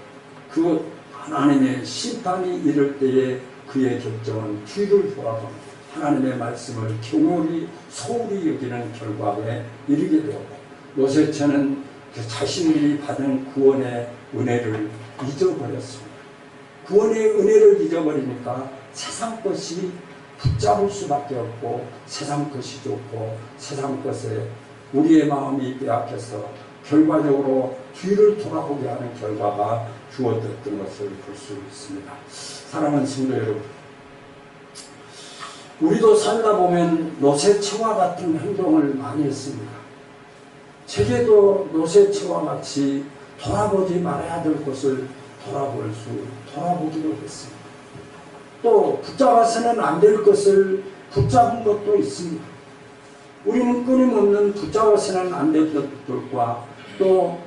그 하나님의 심판이 이를 때에 그의 결정은 뒤를 돌아보고 하나님의 말씀을 소홀히 여기는 결과에 이르게 되었고 노새처는 자신들이 받은 구원의 은혜를 잊어버렸습니다. 구원의 은혜를 잊어버리니까 세상 것이 붙잡을 수밖에 없고 세상 것이 좋고 세상 것에 우리의 마음이 빼앗겨서 결과적으로 뒤를 돌아보게 하는 결과가 주어졌던 것을 볼 수 있습니다. 사랑하는 성도 여러분, 우리도 살다 보면 노새처와 같은 행동을 많이 했습니다. 제게도 노새처와 같이 돌아보지 말아야 될 것을 돌아보기도 했습니다. 또 붙잡아서는 안 될 것을 붙잡은 것도 있습니다. 우리는 끊임없는 붙잡아서는 안 될 것들과 또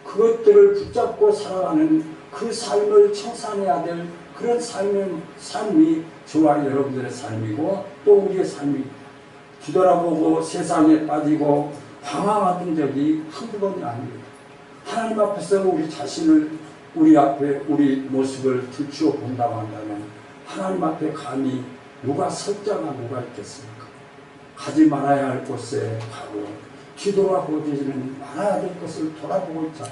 그것들을 붙잡고 살아가는 그 삶을 청산해야 될 그런 삶이 저와 여러분들의 삶이고 또 우리의 삶입니다. 뒤돌아보고 세상에 빠지고 방황하던 적이 한두 번이 아닙니다. 하나님 앞에서 우리 자신을 우리 앞에 우리 모습을 들추어 본다고 한다면 하나님 앞에 감히 누가 설 자가 누가 있겠습니까? 가지 말아야 할 곳에 가고 뒤돌아보지는 말아야 될 것을 돌아보고 있자.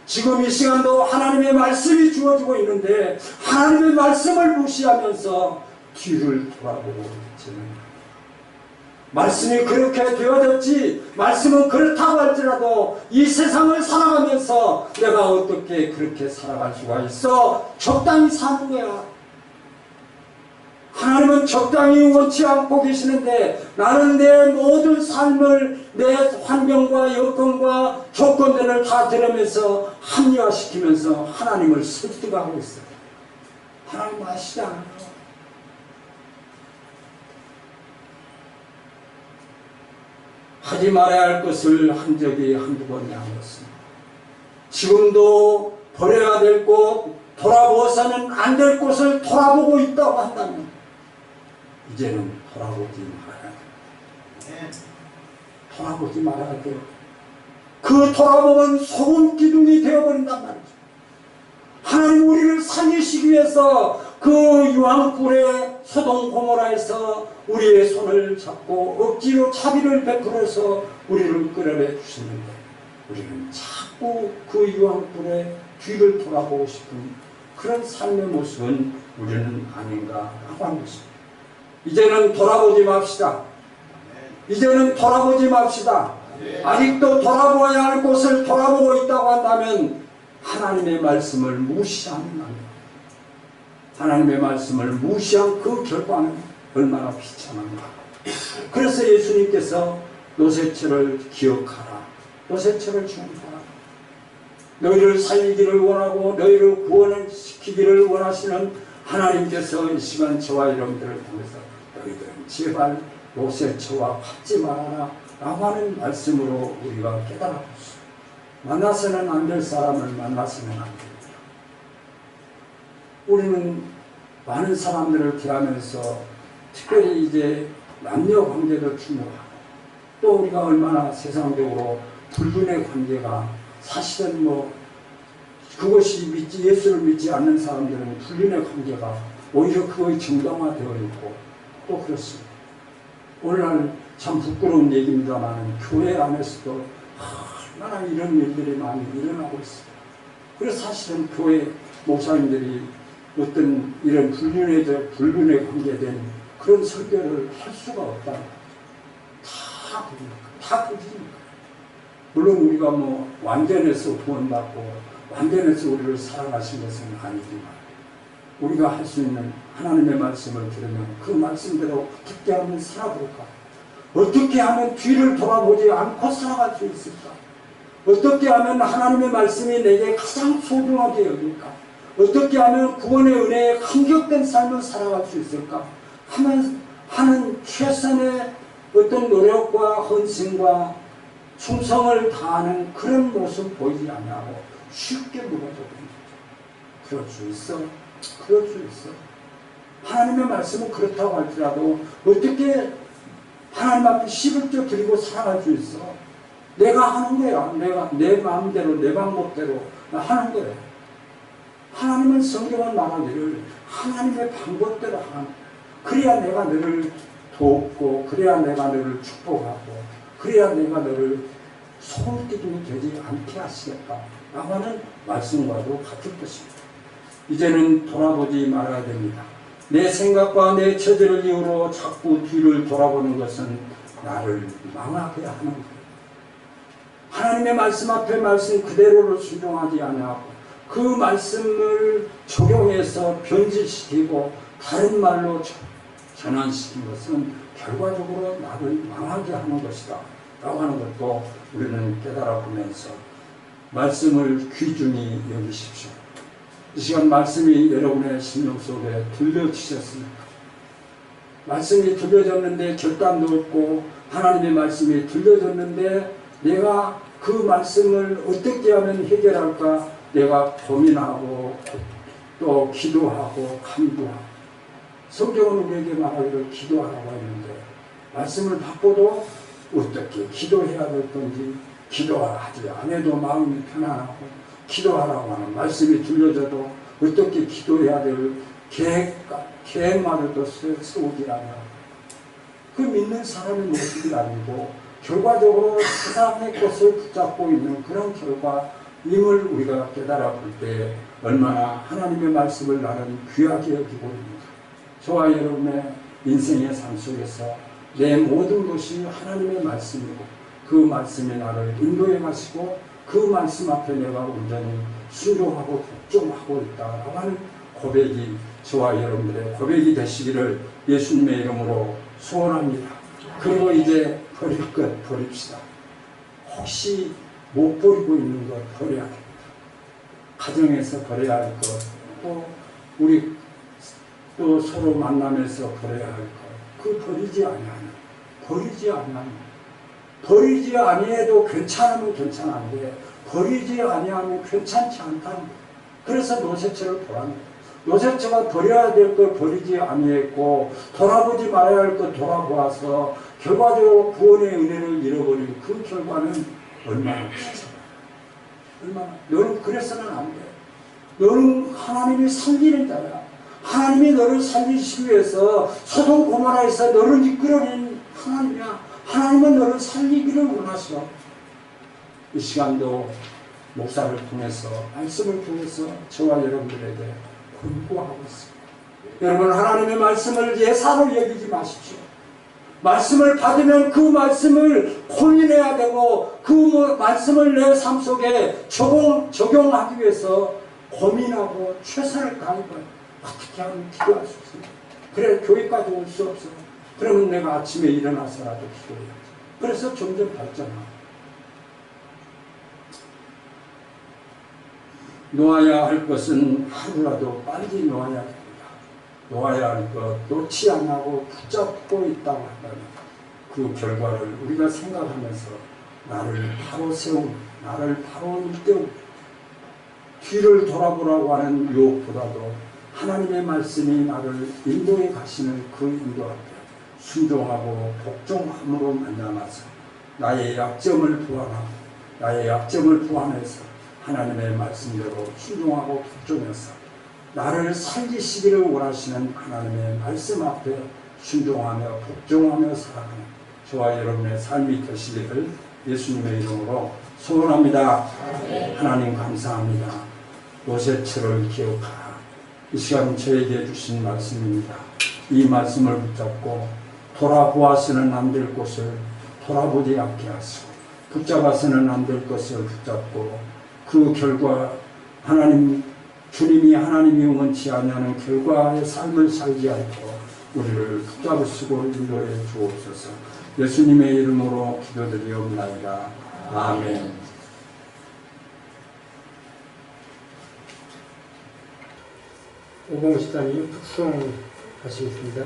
지금 이 시간도 하나님의 말씀이 주어지고 있는데 하나님의 말씀을 무시하면서 뒤를 돌아보고 있지는 말씀이 그렇게 되어졌지 말씀은 그렇다고 할지라도 이 세상을 살아가면서 내가 어떻게 그렇게 살아갈 수가 있어? 적당히 사는 거야. 하나님은 적당히 원치 않고 계시는데 나는 내 모든 삶을 내 환경과 여건과 조건들을 다 들으면서 합리화시키면서 하나님을 설득하고 있어요. 하나님 아시지 않아요? 하지 말아야 할 것을 한 적이 한두 번이 아니었습니다. 지금도 버려야 될 곳, 돌아보아서는 안 될 곳을 돌아보고 있다고 한다면 이제는 돌아보지 말아야 돼요. 돌아보지 말아야 돼요. 그 돌아보면 소금 기둥이 되어버린단 말이죠. 하나님 우리를 살리시기 위해서 그 유황불에 소돔 고모라에서 우리의 손을 잡고 억지로 자비를 베풀어서 우리를 끌어내 주시는데 우리는 자꾸 그 유황불에 뒤를 돌아보고 싶은 그런 삶의 모습은 우리는 아닌가라고 하는 것입니다. 이제는 돌아보지 맙시다. 이제는 돌아보지 맙시다. 아직도 돌아보아야 할 곳을 돌아보고 있다고 한다면 하나님의 말씀을 무시하는 겁니다. 하나님의 말씀을 무시한 그 결과는 얼마나 비참한가. 그래서 예수님께서 노새처를 기억하라. 노새처를 기억하라. 너희를 살리기를 원하고 너희를 구원시키기를 원하시는 하나님께서 이 시간 저와 여러분들을 통해서 너희들은 제발 노새처와 같지 말아라 라고 하는 말씀으로 우리가 깨달았습니다. 만나서는 안 될 사람을 만나서는 안 됩니다. 우리는 많은 사람들을 대하면서 특별히 이제 남녀 관계도 중요하고 또 우리가 얼마나 세상적으로 불륜의 관계가 사실은 그것이 예수를 믿지 않는 사람들은 불륜의 관계가 오히려 그것이 정당화되어 있고 또 그렇습니다. 오늘날 참 부끄러운 얘기입니다만 교회 안에서도 얼마나 이런 일들이 많이 일어나고 있습니다. 그래서 사실은 교회 목사님들이 어떤 이런 불륜에 관계된 그런 설교를 할 수가 없다. 다 그렇습니까? 물론 우리가 완전해서 구원받고 완전해서 우리를 사랑하신 것은 아니지만 우리가 할 수 있는 하나님의 말씀을 들으면 그 말씀대로 어떻게 하면 살아볼까? 어떻게 하면 뒤를 돌아보지 않고 살아갈 수 있을까? 어떻게 하면 하나님의 말씀이 내게 가장 소중하게 여길까? 어떻게 하면 구원의 은혜에 감격된 삶을 살아갈 수 있을까? 하는 최선의 어떤 노력과 헌신과 충성을 다하는 그런 모습 보이지 않냐고 쉽게 무너져버립니다. 그럴 수 있어. 그럴 수 있어. 하나님의 말씀은 그렇다고 할지라도 어떻게 하나님 앞에 11조 드리고 살아갈 수 있어? 내가 하는 거야. 내가 내 마음대로 내 방법대로 하는 거야. 하나님은 성경은 말하기를 하나님의 방법대로 하는 거야. 그래야 내가 너를 돕고 그래야 내가 너를 축복하고 그래야 내가 너를 소금기둥이 되지 않게 하시겠다. 라고 하는 말씀과도 같을 것입니다. 이제는 돌아보지 말아야 됩니다. 내 생각과 내 처지를 이유로 자꾸 뒤를 돌아보는 것은 나를 망하게 하는 거예요. 하나님의 말씀 앞에 말씀 그대로를 순종하지 않고 그 말씀을 적용해서 변질시키고 다른 말로 전환시킨 것은 결과적으로 나를 망하게 하는 것이다 라고 하는 것도 우리는 깨달아 보면서 말씀을 귀중히 여기십시오. 이 시간 말씀이 여러분의 심령 속에 들려지셨습니까? 말씀이 들려졌는데 결단도 없고 하나님의 말씀이 들려졌는데 내가 그 말씀을 어떻게 하면 해결할까 내가 고민하고 또 기도하고 간구하고 성경은 우리에게 말하기를 기도하라고 했는데 말씀을 받고도 어떻게 기도해야 될 건지 기도하지 않아도 마음이 편안하고 기도하라고 하는 말씀이 들려져도 어떻게 기도해야 될 계획마저도 세우지 않아. 그 믿는 사람의 모습이 아니고 결과적으로 세상의 것을 붙잡고 있는 그런 결과임을 우리가 깨달아 볼 때 얼마나 하나님의 말씀을 나는 귀하게 여기고 있는가. 저와 여러분의 인생의 삶 속에서 내 모든 것이 하나님의 말씀이고 그 말씀이 나를 인도해 가시고 그 말씀 앞에 내가 온전히 순종하고 복종하고 있다라고 하는 고백이 저와 여러분들의 고백이 되시기를 예수님의 이름으로 소원합니다. 그리고 이제 버릴 것 버립시다. 혹시 못 버리고 있는 것 버려야 됩니다. 가정에서 버려야 할 것, 또 우리 또 서로 만나면서 버려야 할 것, 그 버리지 아니해도 괜찮으면 괜찮은데 버리지 아니하면 괜찮지 않다는 거예요. 그래서 노세처를 보라는 거예요. 노세처가 버려야 될 걸 버리지 아니했고 돌아보지 말아야 할 것 돌아보아서 결과적으로 구원의 은혜를 잃어버린 그 결과는 얼마나 얼마나 너는 그래서는 안 돼. 너는 하나님이 살리는 자야. 하나님이 너를 살리시기 위해서 소돔 고모라에서 너를 이끌어낸 하나님이야. 하나님은 너를 살리기를 원하셔. 이 시간도 목사를 통해서 말씀을 통해서 저와 여러분들에게 권고하고 있습니다. 여러분 하나님의 말씀을 예사로 여기지 마십시오. 말씀을 받으면 그 말씀을 고민해야 되고 그 말씀을 내 삶 속에 적용하기 위해서 고민하고 최선을 다해봐요. 어떻게 하면 기도할 수 있습니까? 그래 교회까지 올 수 없어. 그러면 내가 아침에 일어나서라도 기도해야지. 그래서 점점 발전하고 놓아야 할 것은 하루라도 빨리 놓아야 됩니다. 놓아야 할 것 놓지 않고 붙잡고 있다고 한다면 그 결과를 우리가 생각하면서 나를 바로 세우고 나를 바로 일깨우고 뒤를 돌아보라고 하는 유혹보다도 하나님의 말씀이 나를 인도해 가시는 그 인도 앞에 순종하고 복종함으로 만나서 나의 약점을 보완해서 하나님의 말씀대로 순종하고 복종해서 나를 살리시기를 원하시는 하나님의 말씀 앞에 순종하며 복종하며 살아가는 저와 여러분의 삶이 되시기를 예수님의 이름으로 소원합니다. 하나님 감사합니다. 노새처를 기억하라. 이 시간 저에게 주신 말씀입니다. 이 말씀을 붙잡고 돌아보아서는 안 될 곳을 돌아보지 않게 하시고 붙잡아서는 안 될 것을 붙잡고 그 결과 주님이 하나님이 원치 아니하는 결과의 삶을 살지 않고 우리를 붙잡으시고 인도해 주옵소서. 예수님의 이름으로 기도드리옵나이다. 아멘. 오공시단이 특송하시겠습니다.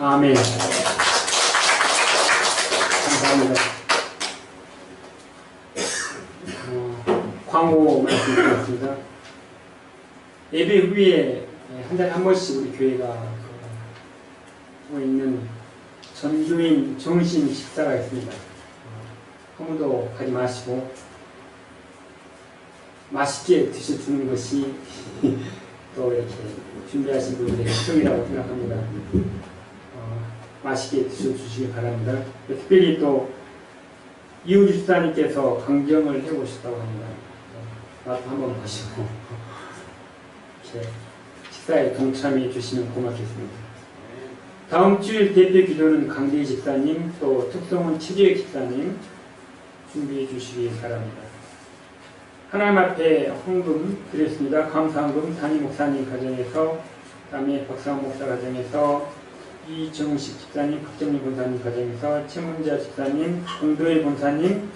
아멘. 감사합니다. 광고 말씀드리겠습니다. 예배 후에 한 달에 한 번씩 우리 교회가 하고 있는 전교인 정신 식사가 있습니다. 아무도 가지 마시고 맛있게 드셔주는 것이 또 이렇게 준비하신 분들의 특성이라고 생각합니다. 맛있게 드셔주시기 바랍니다. 특별히 또 이우주 집사님께서 강정을 해보셨다고 합니다. 맛도 한번 보시고 이렇게 식사에 동참해 주시면 고맙겠습니다. 다음 주일 대표 기도는 강대희 집사님, 또 특성은 최재혁 집사님 준비해 주시기 바랍니다. 하나님 앞에 헌금 드렸습니다. 감사헌금 담임 목사님 가정에서, 다음에 박상원 목사 가정에서, 이정식 집사님, 박정민 본사님 가정에서, 최문자 집사님, 강도희 본사님,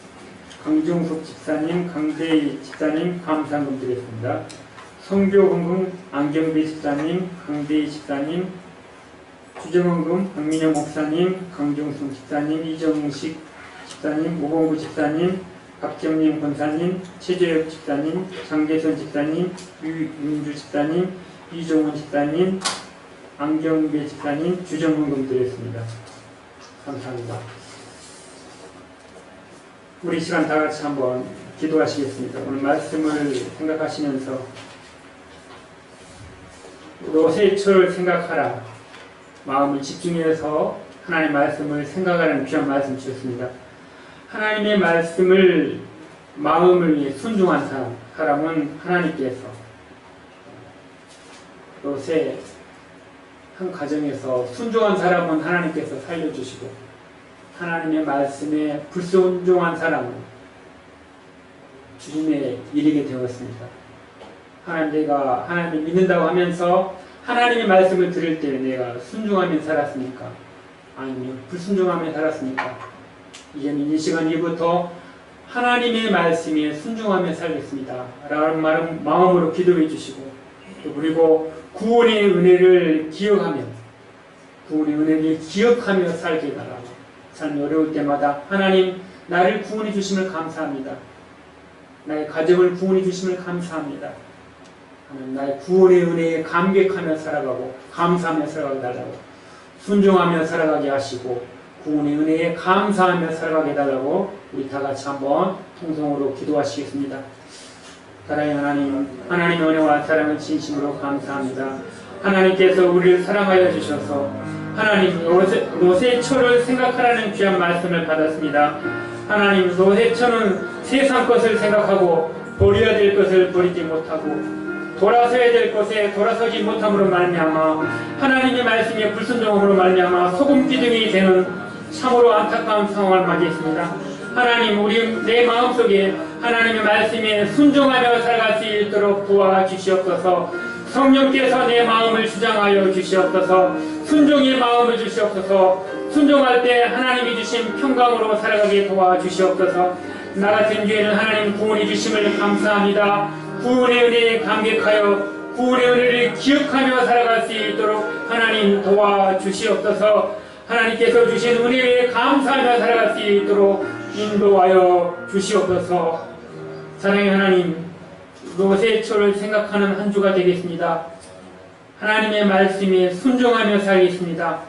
강종숙 집사님, 강대희 집사님 감사헌금 드렸습니다. 성교헌금 안경배 집사님, 강대희 집사님, 주정헌금 박민영 목사님, 강종숙 집사님, 이정식 집사님, 오봉구 집사님, 박정민 권사님, 최재혁 집사님, 장계선 집사님, 유윤주 집사님, 이종원 집사님, 안경배 집사님 주정헌금 드렸습니다. 감사합니다. 우리 시간 다 같이 한번 기도하시겠습니다. 오늘 말씀을 생각하시면서 로세초를 생각하라. 마음을 집중해서 하나님의 말씀을 생각하라는 귀한 말씀 주셨습니다. 하나님의 말씀을 마음을 위해 순종한 사람은 하나님께서 로세 한 가정에서 순종한 사람은 하나님께서 살려주시고, 하나님의 말씀에 불순종한 사람은 주님에 이르게 되었습니다. 내가 하나님을 믿는다고 하면서 하나님의 말씀을 들을 때 내가 순종하며 살았습니까? 아니면 불순종하며 살았습니까? 이제는 이 시간 이후부터 하나님의 말씀에 순종하며 살겠습니다 라는 말은 마음으로 기도해 주시고, 그리고 구원의 은혜를 기억하며 살게 달라고. 삶이 어려울 때마다 하나님 나를 구원해 주심을 감사합니다. 나의 가정을 구원해 주심을 감사합니다. 하나님 나의 구원의 은혜에 감격하며 살아가고 감사하며 살아가게 달라고. 순종하며 살아가게 하시고 구원의 은혜에 감사하며 살아가게 해달라고 우리 다 같이 한번 통성으로 기도하시겠습니다. 사랑의 하나님, 하나님의 은혜와 사랑을 진심으로 감사합니다. 하나님께서 우리를 사랑하여 주셔서 하나님 노새초를 생각하라는 귀한 말씀을 받았습니다. 하나님, 노새초는 세상 것을 생각하고 버려야 될 것을 버리지 못하고 돌아서야 될 것에 돌아서지 못함으로 말미암아 하나님의 말씀에 불순종함으로 말미암아 소금 기둥이 되는 참으로 안타까운 상황을 맞이했습니다. 하나님, 우리 내 마음속에 하나님의 말씀에 순종하며 살아갈 수 있도록 도와주시옵소서. 성령께서 내 마음을 주장하여 주시옵소서. 순종의 마음을 주시옵소서. 순종할 때 하나님이 주신 평강으로 살아가게 도와주시옵소서. 나 같은 죄는 하나님 구원해 주심을 감사합니다. 구원의 은혜에 감격하여 구원의 은혜를 기억하며 살아갈 수 있도록 하나님 도와주시옵소서. 하나님께서 주신 은혜에 감사하며 살아갈 수 있도록 인도하여 주시옵소서. 사랑의 하나님, 노새초를 생각하는 한 주가 되겠습니다. 하나님의 말씀에 순종하며 살겠습니다.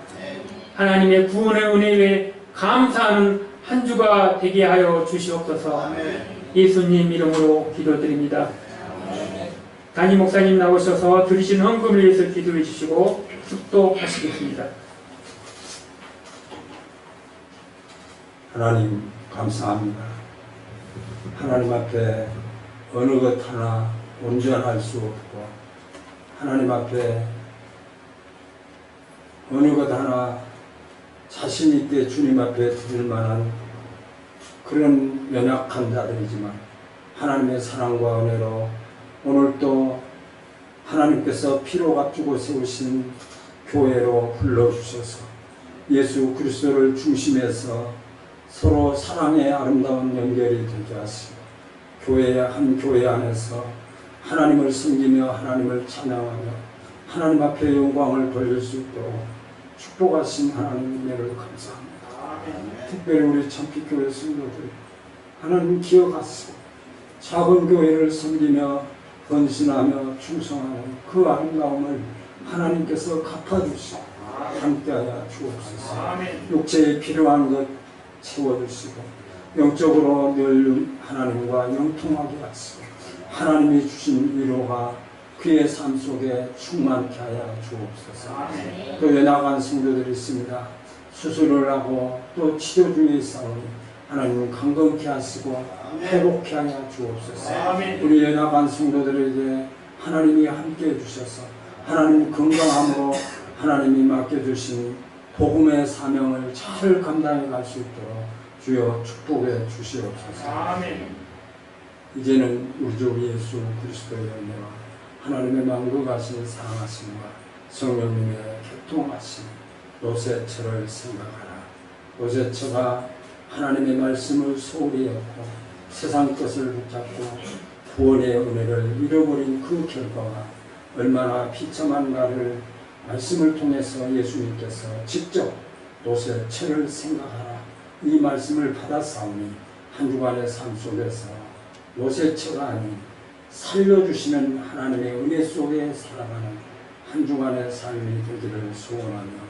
하나님의 구원의 은혜에 감사하는 한 주가 되게 하여 주시옵소서. 예수님 이름으로 기도드립니다. 담임 목사님 나오셔서 들으신 헌금을 위해서 기도해 주시고 축도하시겠습니다. 하나님 감사합니다. 하나님 앞에 어느 것 하나 온전할 수 없고 하나님 앞에 어느 것 하나 자신 있게 주님 앞에 드릴 만한 그런 연약한 자들이지만 하나님의 사랑과 은혜로 오늘도 하나님께서 피로 값주고 세우신 교회로 불러주셔서 예수 그리스도를 중심해서 서로 사랑의 아름다운 연결이 되게 하시고 한 교회 안에서 하나님을 섬기며 하나님을 찬양하며 하나님 앞에 영광을 돌릴 수 있도록 축복하신 하나님 은혜를 감사합니다. 특별히 우리 참피교회 성도들 하나님 기억하시고 작은 교회를 섬기며 헌신하며 충성하는 그 아름다움을 하나님께서 갚아주시고 함께하여 주옵소서. 육체에 필요한 것 채워주시고 영적으로 늘 하나님과 영통하게 하시고 하나님이 주신 위로가 그의 삶 속에 충만케 하여 주옵소서. 또 연약한 성도들이 있습니다. 수술을 하고 또 치료 중에 있사오니 하나님 강건케 하시고 회복케 하여 주옵소서. 우리 연약한 성도들에게 하나님이 함께 해주셔서 하나님 건강함으로 하나님이 맡겨주신 복음의 사명을 잘 감당해 갈 수 있도록 주여 축복해 주시옵소서. 이제는 우리 주 예수 그리스도의 은혜와 하나님의 만국하신 사랑하심과 성령님의 교통하심 노새처를 생각하라. 노새처가 하나님의 말씀을 소홀히 여고 세상 것을 붙잡고 구원의 은혜를 잃어버린 그 결과가 얼마나 비참한가를 말씀을 통해서 예수님께서 직접 노새처를 생각하라 이 말씀을 받아싸우니 한 주간의 삶 속에서 노새처가 아닌 살려주시는 하나님의 은혜 속에 살아가는 한 주간의 삶이 되기를 소원하며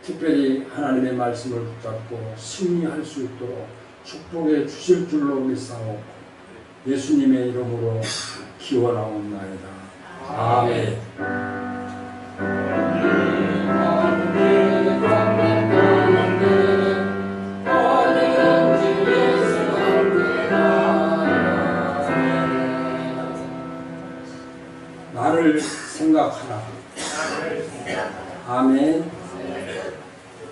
특별히 하나님의 말씀을 붙잡고 승리할 수 있도록 축복해 주실 줄로 믿사오고 예수님의 이름으로 기원하옵나이다. 아멘.